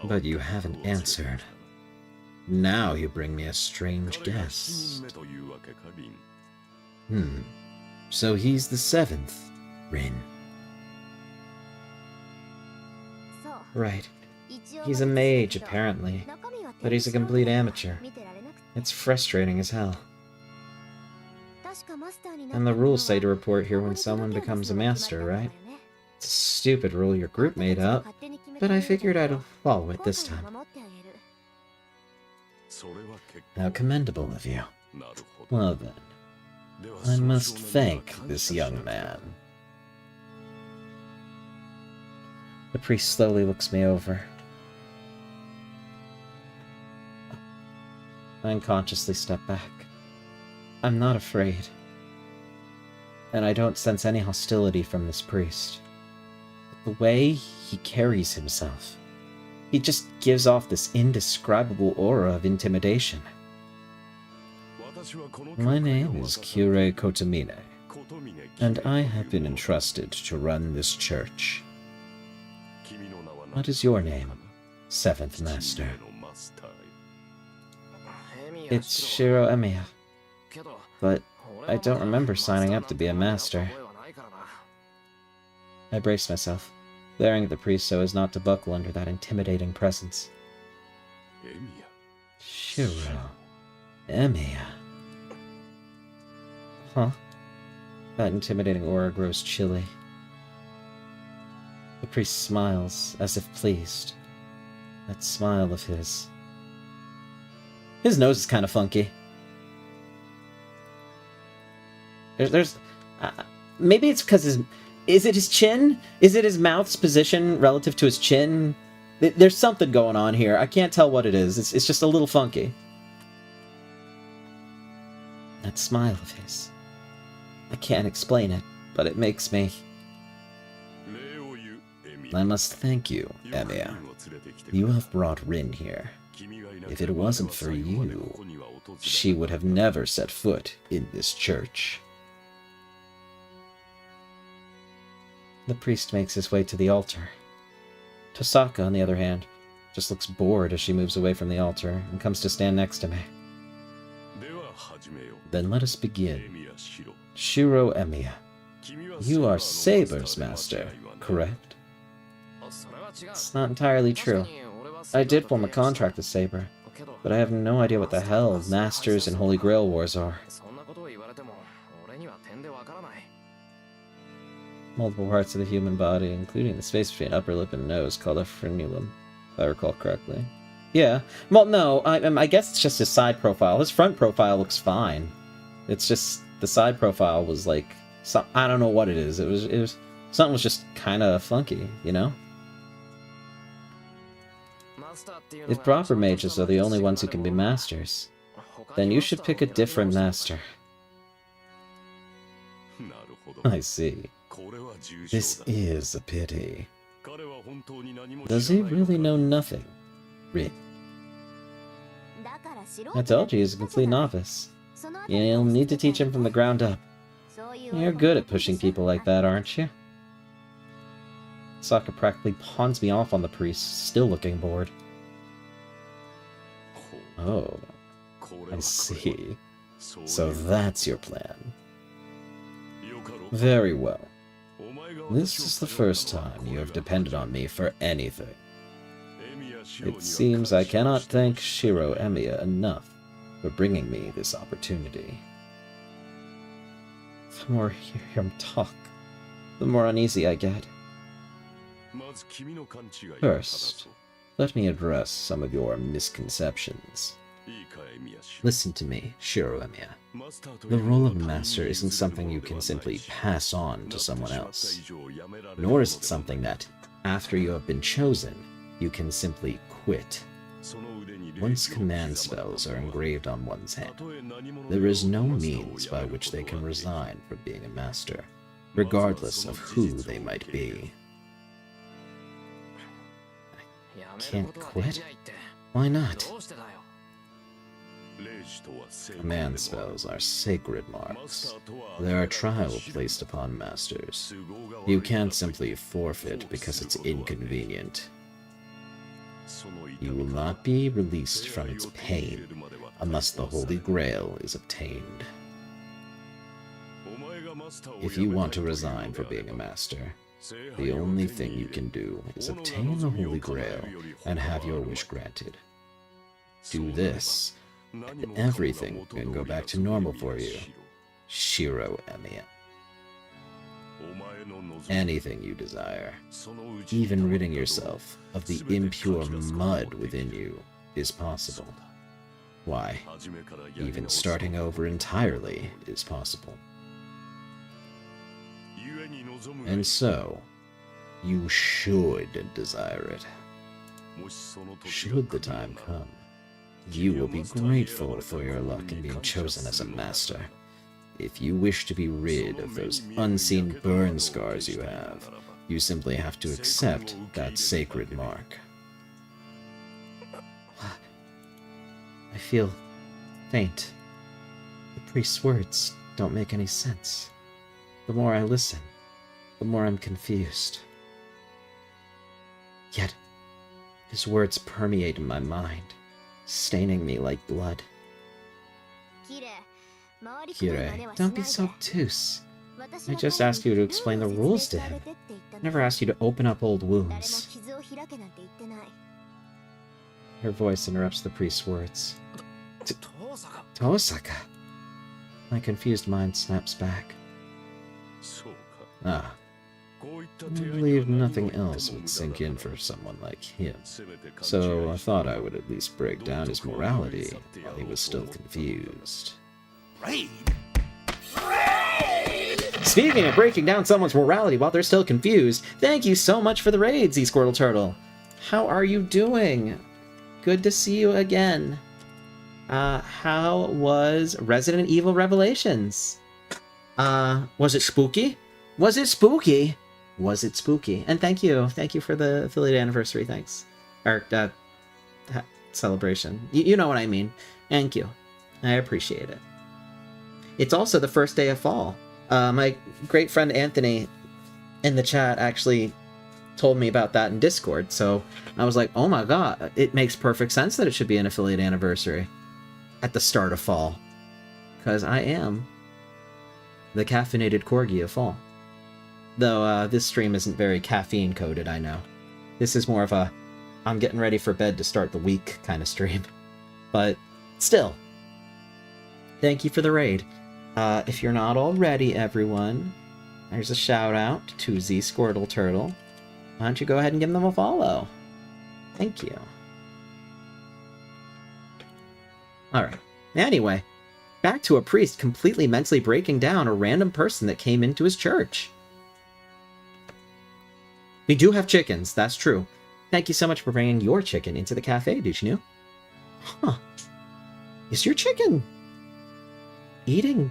but you haven't answered. Now you bring me a strange guest. So he's the 7th, Rin. Right. He's a mage, apparently, but he's a complete amateur. It's frustrating as hell. And the rules say to report here when someone becomes a master, right? It's a stupid rule your group made up, but I figured I'd follow it this time. How commendable of you. Well then, I must thank this young man. The priest slowly looks me over. I unconsciously step back. I'm not afraid. And I don't sense any hostility from this priest. But the way he carries himself, he just gives off this indescribable aura of intimidation. My name is Kirei Kotomine, and I have been entrusted to run this church. What is your name, 7th Master? It's Shirou Emiya, but I don't remember signing up to be a master. I brace myself, glaring at the priest so as not to buckle under that intimidating presence. Shirou Emiya. Huh? That intimidating aura grows chilly. The priest smiles, as if pleased. That smile of his. His nose is kind of funky. Maybe it's because his... Is it his chin? Is it his mouth's position relative to his chin? There's something going on here. I can't tell what it is. It's just a little funky. That smile of his. I can't explain it, but it makes me... I must thank you, Emiya. You have brought Rin here. If it wasn't for you, she would have never set foot in this church. The priest makes his way to the altar. Tohsaka, on the other hand, just looks bored as she moves away from the altar and comes to stand next to me. Then let us begin. Shirou Emiya, you are Saber's master, correct? It's not entirely true. I did form a contract with Saber, but I have no idea what the hell Masters and Holy Grail Wars are. Multiple parts of the human body, including the space between upper lip and nose, called a frenulum, if I recall correctly. Yeah, well, no, I guess it's just his side profile. His front profile looks fine. It's just the side profile was like, I don't know what it is. It was something was just kind of funky, you know? If proper mages are the only ones who can be masters, then you should pick a different master. I see. This is a pity. Does he really know nothing? Really? I told you he's a complete novice. You'll need to teach him from the ground up. You're good at pushing people like that, aren't you? Tohsaka practically pawns me off on the priest, still looking bored. Oh, I see. So that's your plan. Very well. This is the first time you have depended on me for anything. It seems I cannot thank Shirou Emiya enough for bringing me this opportunity. The more I hear him talk, the more uneasy I get. First, let me address some of your misconceptions. Listen to me, Shirou Emiya. The role of a master isn't something you can simply pass on to someone else. Nor is it something that, after you have been chosen, you can simply quit. Once command spells are engraved on one's head, there is no means by which they can resign from being a master, regardless of who they might be. I can't quit? Why not? Command spells are sacred marks. There are trials placed upon masters. You can't simply forfeit because it's inconvenient. You will not be released from its pain unless the Holy Grail is obtained. If you want to resign from being a master, the only thing you can do is obtain the Holy Grail and have your wish granted. Do this, and everything can go back to normal for you, Shirou Emiya. Anything you desire, even ridding yourself of the impure mud within you, is possible. Why, even starting over entirely is possible. And so, you should desire it. Should the time come, you will be grateful for your luck in being chosen as a master. If you wish to be rid of those unseen burn scars you have, you simply have to accept that sacred mark. I feel faint. The priest's words don't make any sense. The more I listen, the more I'm confused. Yet, his words permeate in my mind, staining me like blood. Kirei, don't be so obtuse. I just asked you to explain the rules to him. I never asked you to open up old wounds. Her voice interrupts the priest's words. Tohsaka. My confused mind snaps back. Ah. I believe nothing else would sink in for someone like him, so I thought I would at least break down his morality while he was still confused. Raid! Speaking of breaking down someone's morality while they're still confused, thank you so much for the raid, Z-Squirtle Turtle. How are you doing? Good to see you again. How was Resident Evil Revelations? Was it spooky? Was it spooky? Was it spooky? And thank you for the affiliate anniversary, thanks. Or, celebration. You know what I mean. Thank you. I appreciate it. It's also the first day of fall. My great friend Anthony in the chat actually told me about that in Discord, so I was like, oh my god, it makes perfect sense that it should be an affiliate anniversary at the start of fall. Because I am the caffeinated corgi of fall. Though this stream isn't very caffeine-coded, I know. This is more of a, I'm getting ready for bed to start the week kind of stream. But still, thank you for the raid. If you're not already, everyone, there's a shout-out to Z-Squirtle Turtle. Why don't you go ahead and give them a follow? Thank you. Alright, anyway, back to a priest completely mentally breaking down a random person that came into his church. We do have chickens, that's true. Thank you so much for bringing your chicken into the cafe, Duchinu. Huh. Is your chicken eating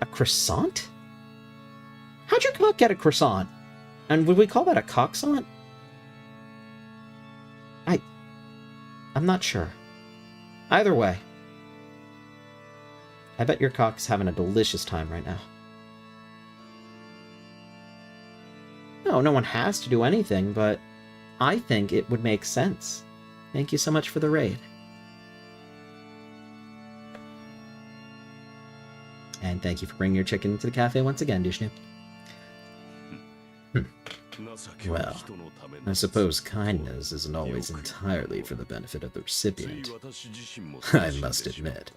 a croissant? How'd your cock get a croissant? And would we call that a cocksant? I'm not sure. Either way, I bet your cock's having a delicious time right now. No one has to do anything, but I think it would make sense. Thank you so much for the raid. And thank you for bringing your chicken to the cafe once again, Dishnu. Well, I suppose kindness isn't always entirely for the benefit of the recipient. I must admit,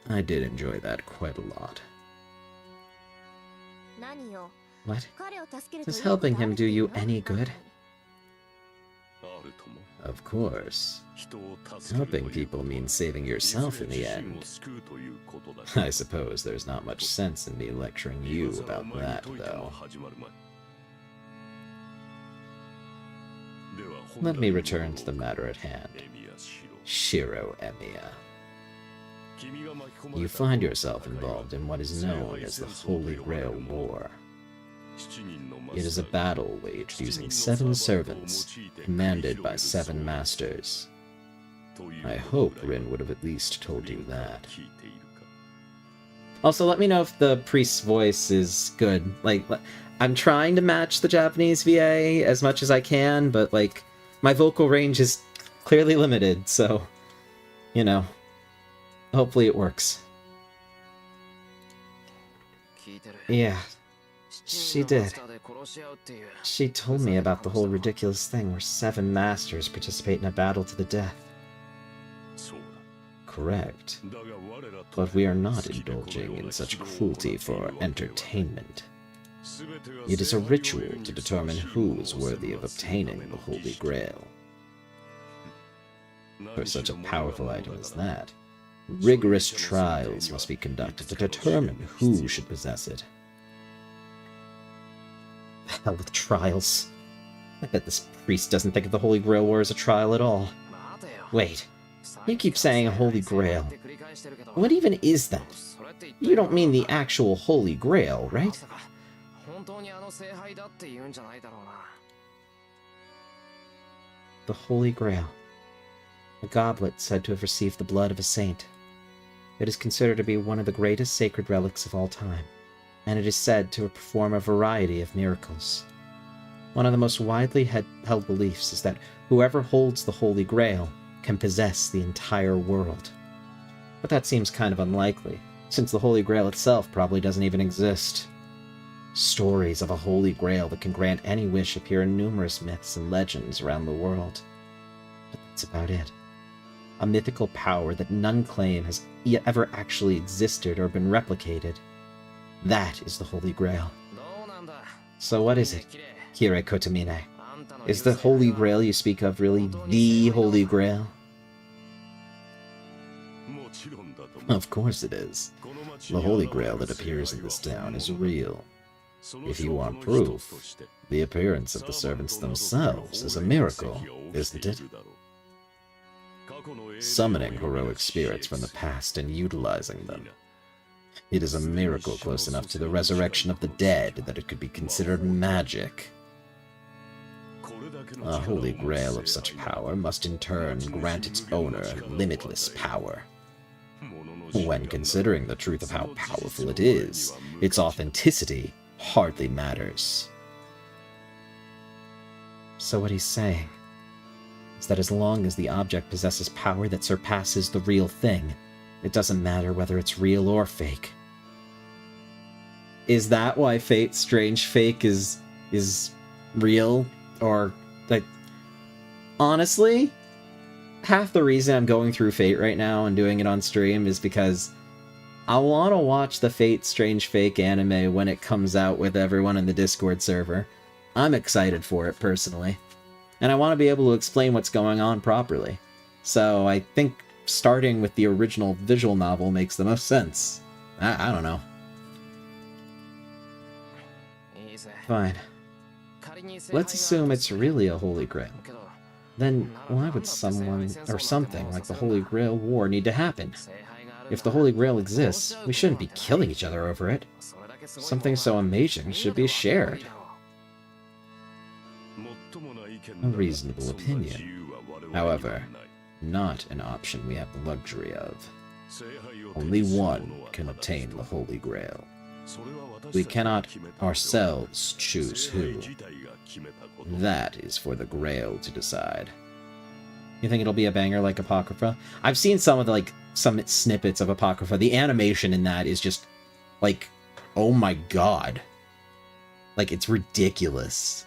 I did enjoy that quite a lot. What? Does helping him do you any good? Of course. Helping people means saving yourself in the end. I suppose there's not much sense in me lecturing you about that, though. Let me return to the matter at hand. Shirou Emiya. You find yourself involved in what is known as the Holy Grail War. It is a battle waged using 7 servants, commanded by 7 masters. I hope Rin would have at least told you that. Also, let me know if the priest's voice is good. Like, I'm trying to match the Japanese VA as much as I can, but, like, my vocal range is clearly limited, so, you know, hopefully it works. Yeah, she did. She told me about the whole ridiculous thing where 7 masters participate in a battle to the death. Correct. But we are not indulging in such cruelty for entertainment. It is a ritual to determine who is worthy of obtaining the Holy Grail. For such a powerful item as that, rigorous trials must be conducted to determine who should possess it. The hell with trials. I bet this priest doesn't think of the Holy Grail War as a trial at all. Wait, you keep saying a Holy Grail. What even is that? You don't mean the actual Holy Grail, right? The Holy Grail. A goblet said to have received the blood of a saint. It is considered to be one of the greatest sacred relics of all time, and it is said to perform a variety of miracles. One of the most widely held beliefs is that whoever holds the Holy Grail can possess the entire world. But that seems kind of unlikely, since the Holy Grail itself probably doesn't even exist. Stories of a Holy Grail that can grant any wish appear in numerous myths and legends around the world. But that's about it. A mythical power that none claim has ever actually existed or been replicated. That is the Holy Grail. So what is it, Kirei Kotomine? Is the Holy Grail you speak of really the Holy Grail? Of course it is. The Holy Grail that appears in this town is real. If you want proof, the appearance of the servants themselves is a miracle, isn't it? Summoning heroic spirits from the past and utilizing them. It is a miracle close enough to the resurrection of the dead that it could be considered magic. A Holy Grail of such power must in turn grant its owner limitless power. When considering the truth of how powerful it is, its authenticity hardly matters. So what he's saying is that as long as the object possesses power that surpasses the real thing, it doesn't matter whether it's real or fake. Is that why Fate Strange Fake is real? Or, like, honestly, half the reason I'm going through Fate right now and doing it on stream is because I want to watch the Fate Strange Fake anime when it comes out with everyone in the Discord server. I'm excited for it, personally. And I want to be able to explain what's going on properly. So I think starting with the original visual novel makes the most sense. I don't know. Fine. Let's assume it's really a Holy Grail. Then why would someone or something like the Holy Grail War need to happen? If the Holy Grail exists, we shouldn't be killing each other over it. Something so amazing should be shared. A reasonable opinion. However, not an option we have the luxury of. Only one can obtain the Holy Grail. We cannot ourselves choose who. That is for the Grail to decide. You think it'll be a banger like Apocrypha? I've seen some snippets of Apocrypha. The animation in that is just, like, oh my god. Like, it's ridiculous.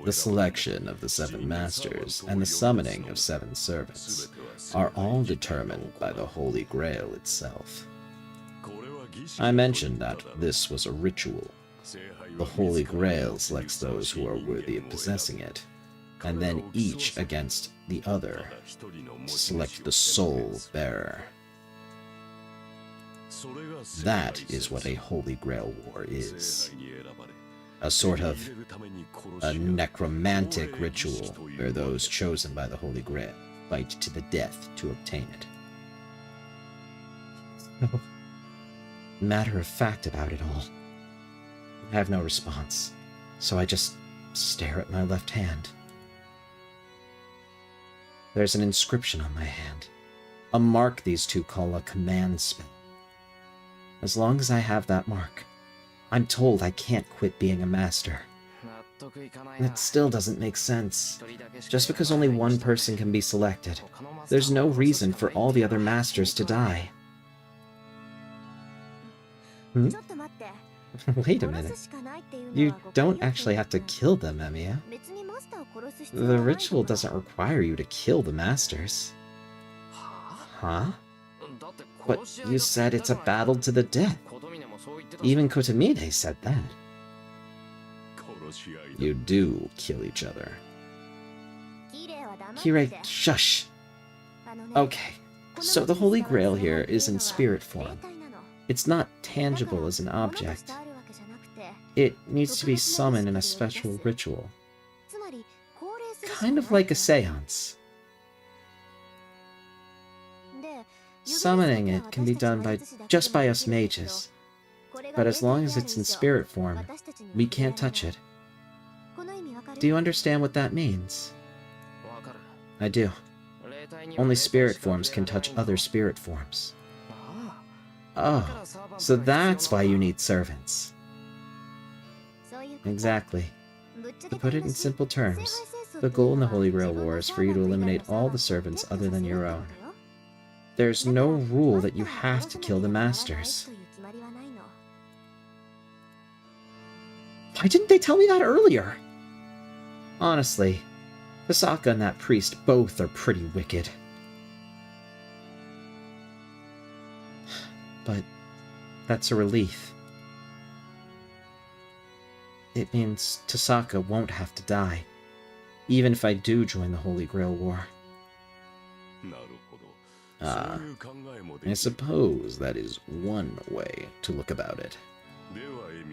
The selection of the 7 masters and the summoning of 7 servants are all determined by the Holy Grail itself. I mentioned that this was a ritual. The Holy Grail selects those who are worthy of possessing it, and then each against the other to select the sole bearer. That is what a Holy Grail war is. A sort of a necromantic ritual where those chosen by the Holy Grail fight to the death to obtain it. No matter of fact about it all. I have no response, so I just stare at my left hand. There's an inscription on my hand, a mark these two call a command spell. As long as I have that mark, I'm told I can't quit being a master. That still doesn't make sense. Just because only one person can be selected, there's no reason for all the other masters to die. Wait a minute. You don't actually have to kill them, Emiya. The ritual doesn't require you to kill the masters. Huh? But you said it's a battle to the death. Even Kotomine said that. You do kill each other. Kirei, shush! Okay, so the Holy Grail here is in spirit form. It's not tangible as an object. It needs to be summoned in a special ritual. Kind of like a seance. Summoning it can be done just by us mages. But as long as it's in spirit form, we can't touch it. Do you understand what that means? I do. Only spirit forms can touch other spirit forms. Oh, so that's why you need servants. Exactly. To put it in simple terms, the goal in the Holy Grail War is for you to eliminate all the servants other than your own. There's no rule that you have to kill the masters. Why didn't they tell me that earlier? Honestly, Tohsaka and that priest both are pretty wicked. But that's a relief. It means Tohsaka won't have to die, even if I do join the Holy Grail War. Ah, I suppose that is one way to look about it.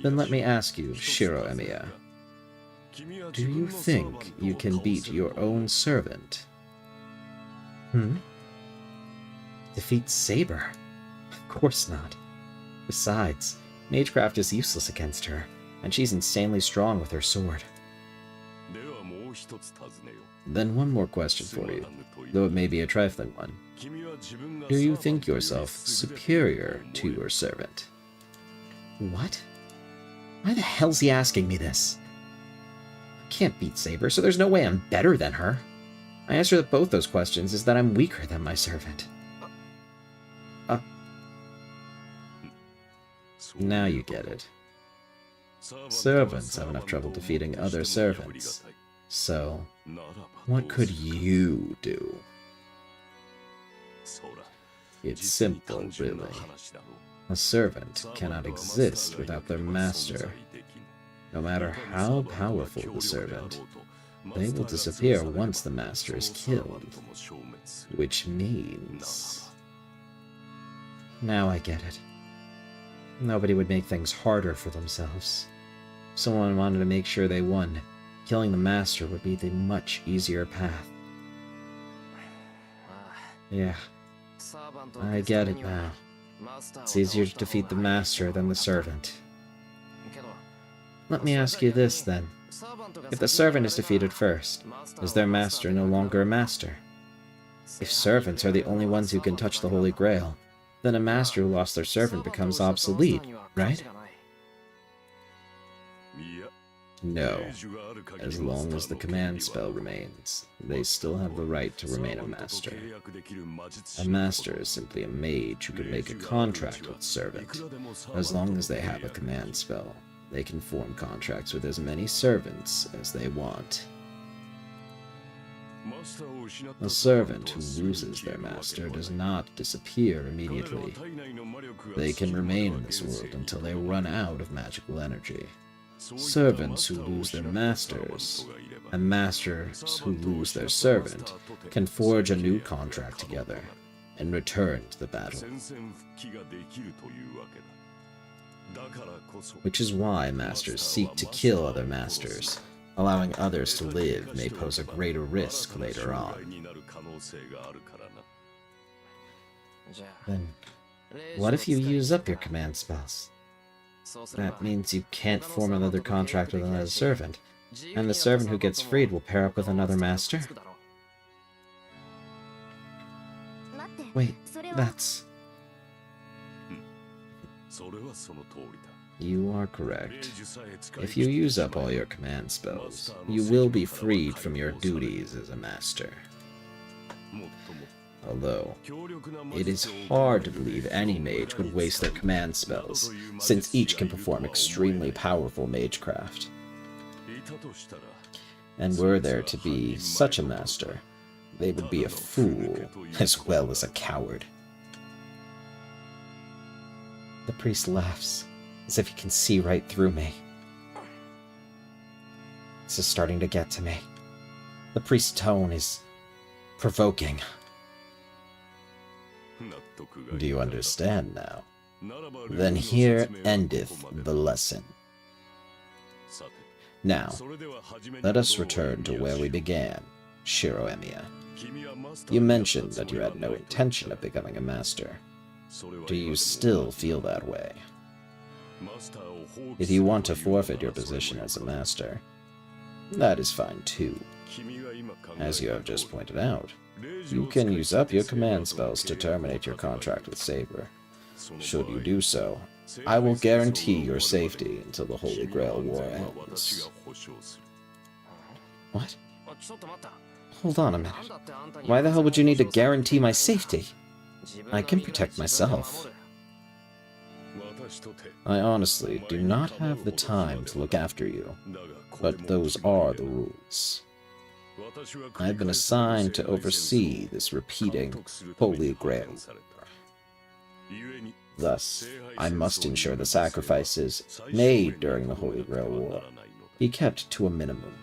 Then let me ask you, Shirou Emiya. Do you think you can beat your own servant? Defeat Saber? Of course not. Besides, Magecraft is useless against her, and she's insanely strong with her sword. Then one more question for you, though it may be a trifling one. Do you think yourself superior to your servant? What? Why the hell's he asking me this? I can't beat Saber, so there's no way I'm better than her. My answer to both those questions is that I'm weaker than my servant. Now you get it. Servants have enough trouble defeating other servants. So, what could you do? It's simple, really. A servant cannot exist without their master. No matter how powerful the servant, they will disappear once the master is killed. Which means... Now I get it. Nobody would make things harder for themselves. If someone wanted to make sure they won, killing the master would be the much easier path. Yeah, I get it now. It's easier to defeat the master than the servant. Let me ask you this, then. If the servant is defeated first, is their master no longer a master? If servants are the only ones who can touch the Holy Grail, then a master who lost their servant becomes obsolete, right? No. As long as the command spell remains, they still have the right to remain a master. A master is simply a mage who can make a contract with servant. As long as they have a command spell, they can form contracts with as many servants as they want. A servant who loses their master does not disappear immediately. They can remain in this world until they run out of magical energy. Servants who lose their masters, and masters who lose their servant, can forge a new contract together and return to the battle. Which is why masters seek to kill other masters. Allowing others to live may pose a greater risk later on. Then, what if you use up your command spells? That means you can't form another contract with another servant, and the servant who gets freed will pair up with another master? Wait, that's... You are correct. If you use up all your command spells, you will be freed from your duties as a master. Although, it is hard to believe any mage would waste their command spells, since each can perform extremely powerful magecraft. And were there to be such a master, they would be a fool, as well as a coward. The priest laughs, as if he can see right through me. This is starting to get to me. The priest's tone is provoking. Do you understand now? Then here endeth the lesson. Now, let us return to where we began, Shirou. You mentioned that you had no intention of becoming a master. Do you still feel that way? If you want to forfeit your position as a master, that is fine too. As you have just pointed out, you can use up your command spells to terminate your contract with Saber. Should you do so, I will guarantee your safety until the Holy Grail War ends. What? Hold on a minute. Why the hell would you need to guarantee my safety? I can protect myself. I honestly do not have the time to look after you, but those are the rules. I have been assigned to oversee this repeating Holy Grail. Thus, I must ensure the sacrifices made during the Holy Grail War be kept to a minimum.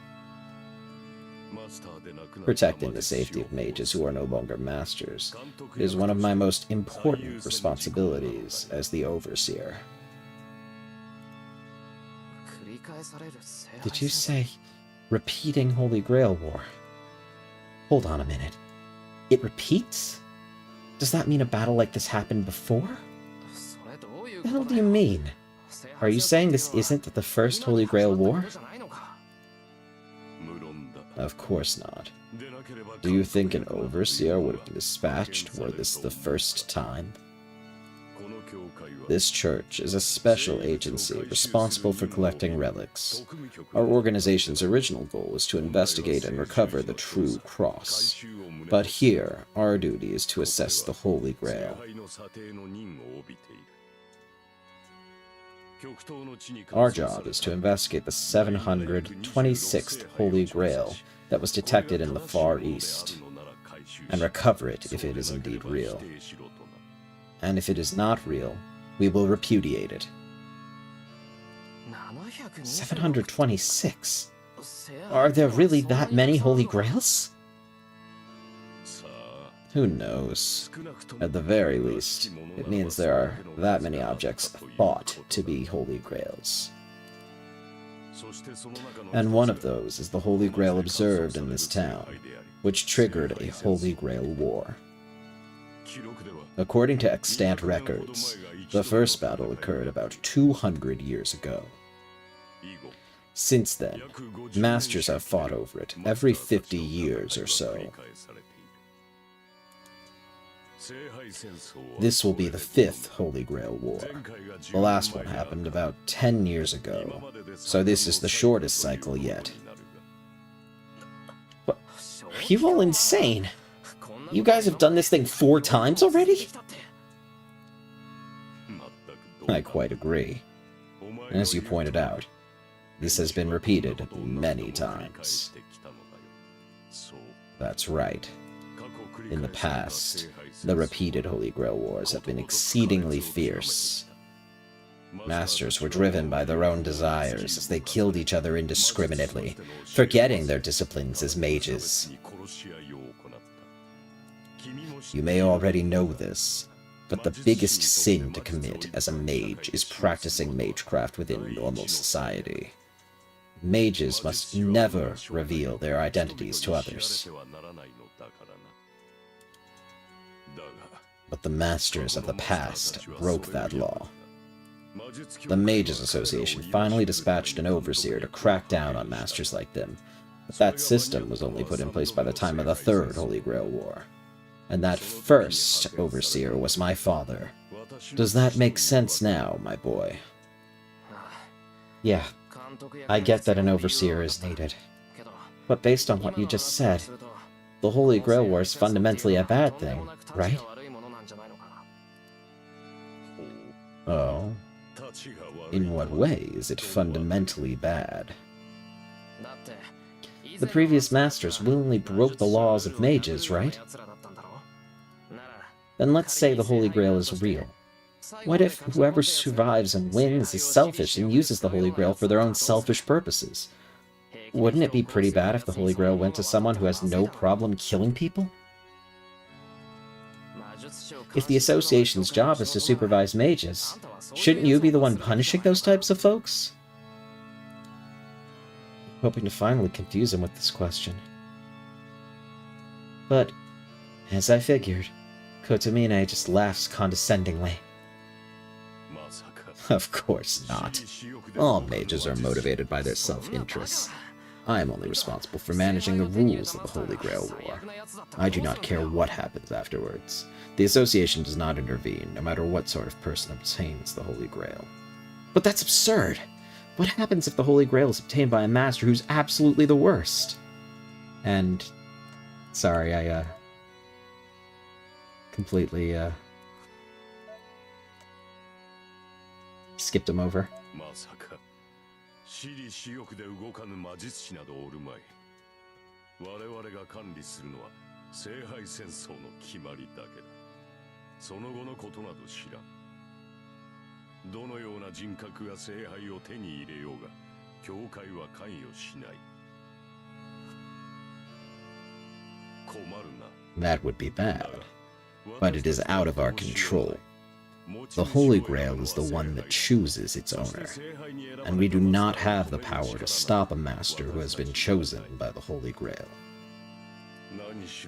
Protecting the safety of mages who are no longer masters is one of my most important responsibilities as the Overseer. Did you say repeating Holy Grail War? Hold on a minute. It repeats? Does that mean a battle like this happened before? What the hell do you mean? Are you saying this isn't the first Holy Grail War? Of course not. Do you think an Overseer would have been dispatched were this the first time? This church is a special agency responsible for collecting relics. Our organization's original goal was to investigate and recover the true cross. But here, our duty is to assess the Holy Grail. Our job is to investigate the 726th Holy Grail that was detected in the Far East, and recover it if it is indeed real. And if it is not real, we will repudiate it. 726? Are there really that many Holy Grails? Who knows? At the very least, it means there are that many objects thought to be Holy Grails. And one of those is the Holy Grail observed in this town, which triggered a Holy Grail War. According to extant records, the first battle occurred about 200 years ago. Since then, masters have fought over it every 50 years or so. This will be the 5th Holy Grail War. The last one happened about 10 years ago, so this is the shortest cycle yet. What? Are you all insane? You guys have done this thing 4 times already? I quite agree. As you pointed out, this has been repeated many times. That's right. In the past, the repeated Holy Grail Wars have been exceedingly fierce. Masters were driven by their own desires as they killed each other indiscriminately, forgetting their disciplines as mages. You may already know this, but the biggest sin to commit as a mage is practicing magecraft within normal society. Mages must never reveal their identities to others. But the masters of the past broke that law. The Mages Association finally dispatched an overseer to crack down on masters like them, but that system was only put in place by the time of the 3rd Holy Grail War. And that first overseer was my father. Does that make sense now, my boy? Yeah, I get that an overseer is needed. But based on what you just said, the Holy Grail War is fundamentally a bad thing, right? Oh? In what way is it fundamentally bad? The previous masters willingly broke the laws of mages, right? Then let's say the Holy Grail is real. What if whoever survives and wins is selfish and uses the Holy Grail for their own selfish purposes? Wouldn't it be pretty bad if the Holy Grail went to someone who has no problem killing people? If the Association's job is to supervise mages, shouldn't you be the one punishing those types of folks? Hoping to finally confuse him with this question. But, as I figured, Kotomine just laughs condescendingly. Of course not. All mages are motivated by their self-interests. I am only responsible for managing the rules of the Holy Grail War. I do not care what happens afterwards. The Association does not intervene, no matter what sort of person obtains the Holy Grail. But that's absurd! What happens if the Holy Grail is obtained by a master who's absolutely the worst? And... sorry, I, completely, skipped him over. That would be bad, but it is out of our control. The Holy Grail is the one that chooses its owner, and we do not have the power to stop a master who has been chosen by the Holy Grail.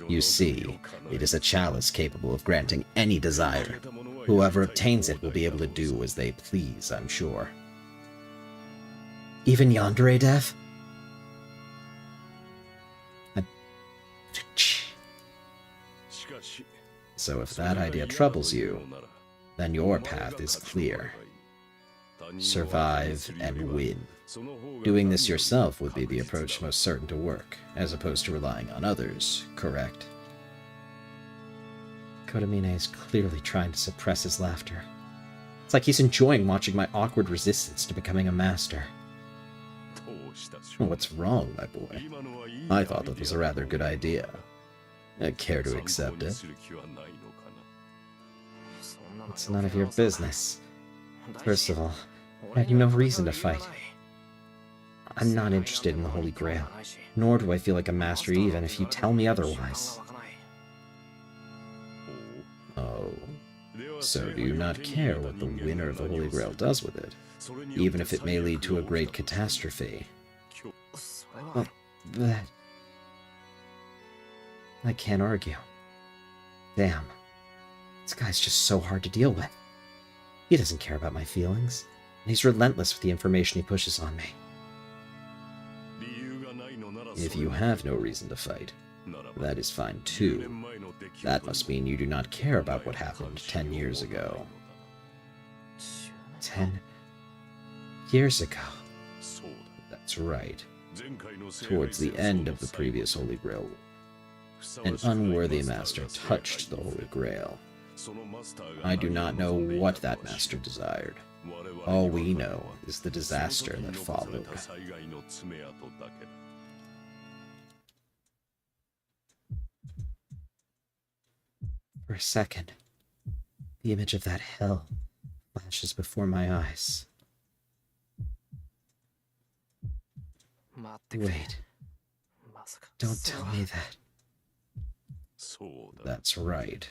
You see, it is a chalice capable of granting any desire. Whoever obtains it will be able to do as they please, I'm sure. Even Yandere Dev? So if that idea troubles you, then your path is clear. Survive and win. Doing this yourself would be the approach most certain to work, as opposed to relying on others, correct? Kotomine is clearly trying to suppress his laughter. It's like he's enjoying watching my awkward resistance to becoming a master. What's wrong, my boy? I thought that was a rather good idea. I'd care to accept it. It's none of your business. First of all, I had no reason to fight. I'm not interested in the Holy Grail, nor do I feel like a master even if you tell me otherwise. Oh, so do you not care what the winner of the Holy Grail does with it, even if it may lead to a great catastrophe? Well, that... I can't argue. Damn. This guy's just so hard to deal with. He doesn't care about my feelings, and he's relentless with the information he pushes on me. If you have no reason to fight, that is fine too. That must mean you do not care about what happened 10 years ago. 10 years ago? That's right. Towards the end of the previous Holy Grail, an unworthy master touched the Holy Grail. I do not know what that master desired. All we know is the disaster that followed. For a second, the image of that hell flashes before my eyes. Wait. Don't tell me that. That's right.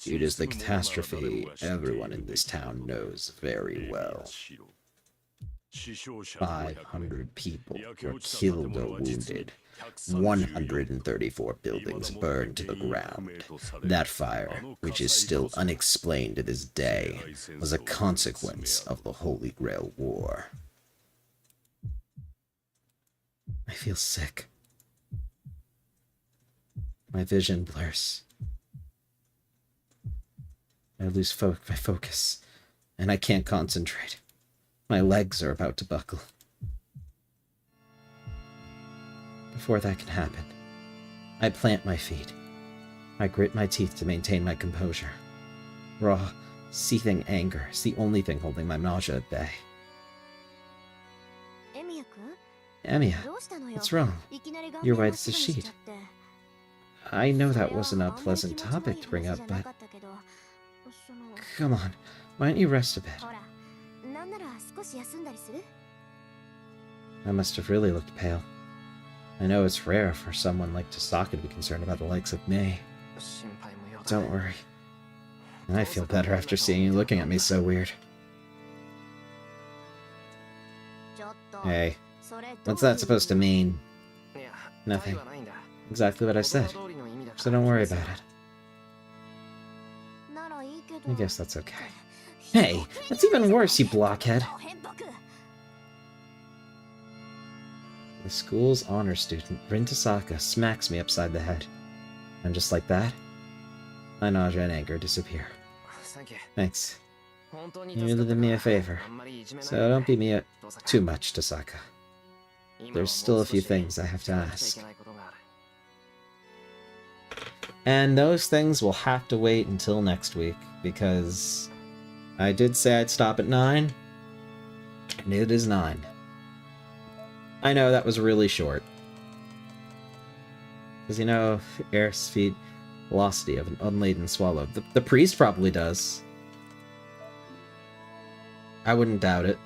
It is the catastrophe everyone in this town knows very well. 500 people were killed or wounded. 134 buildings burned to the ground. That fire, which is still unexplained to this day, was a consequence of the Holy Grail War. I feel sick. My vision blurs. I lose my focus, and I can't concentrate. My legs are about to buckle. Before that can happen, I plant my feet. I grit my teeth to maintain my composure. Raw, seething anger is the only thing holding my nausea at bay. Emiya, what's wrong? You're white as a sheet. I know that wasn't a pleasant topic to bring up, but... Come on, why don't you rest a bit? I must have really looked pale. I know it's rare for someone like Tohsaka to be concerned about the likes of me. Don't worry. I feel better after seeing you looking at me so weird. Hey, what's that supposed to mean? Nothing. Exactly what I said. So don't worry about it. I guess that's okay. Hey, that's even worse, you blockhead. The school's honor student, Tohsaka, smacks me upside the head. And just like that, my nausea and anger disappear. Thanks. You really did me a favor. So don't beat me up too much, Tohsaka. There's still a few things I have to ask. And those things will have to wait until next week, because I did say I'd stop at 9, and it is 9. I know that was really short. Because, you know, airspeed velocity of an unladen swallow. The priest probably does. I wouldn't doubt it.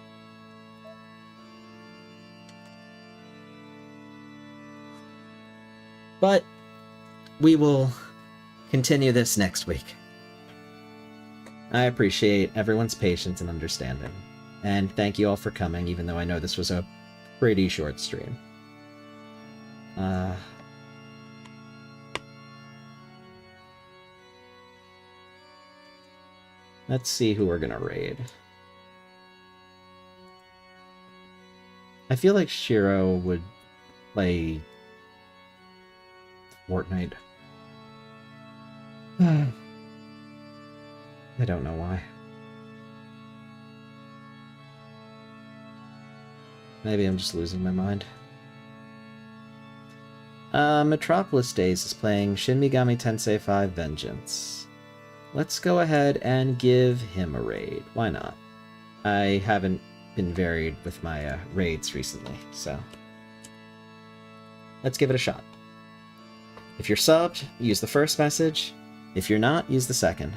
But we will continue this next week. I appreciate everyone's patience and understanding. And thank you all for coming, even though I know this was a pretty short stream. Let's see who we're gonna raid. I feel like Shirou would play Fortnite. I don't know why. Maybe I'm just losing my mind. Metropolis Days is playing Shin Megami Tensei 5 Vengeance. Let's go ahead and give him a raid. Why not? I haven't been varied with my raids recently, so let's give it a shot. If you're subbed, use the first message. If you're not, use the second.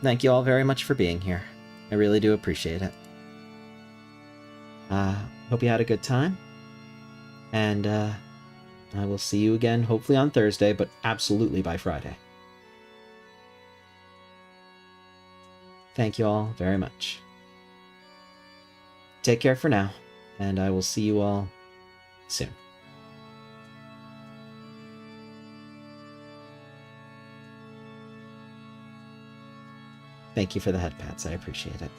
Thank you all very much for being here. I really do appreciate it. Hope you had a good time. And I will see you again, hopefully on Thursday, but absolutely by Friday. Thank you all very much. Take care for now, and I will see you all soon. Thank you for the head pats, I appreciate it.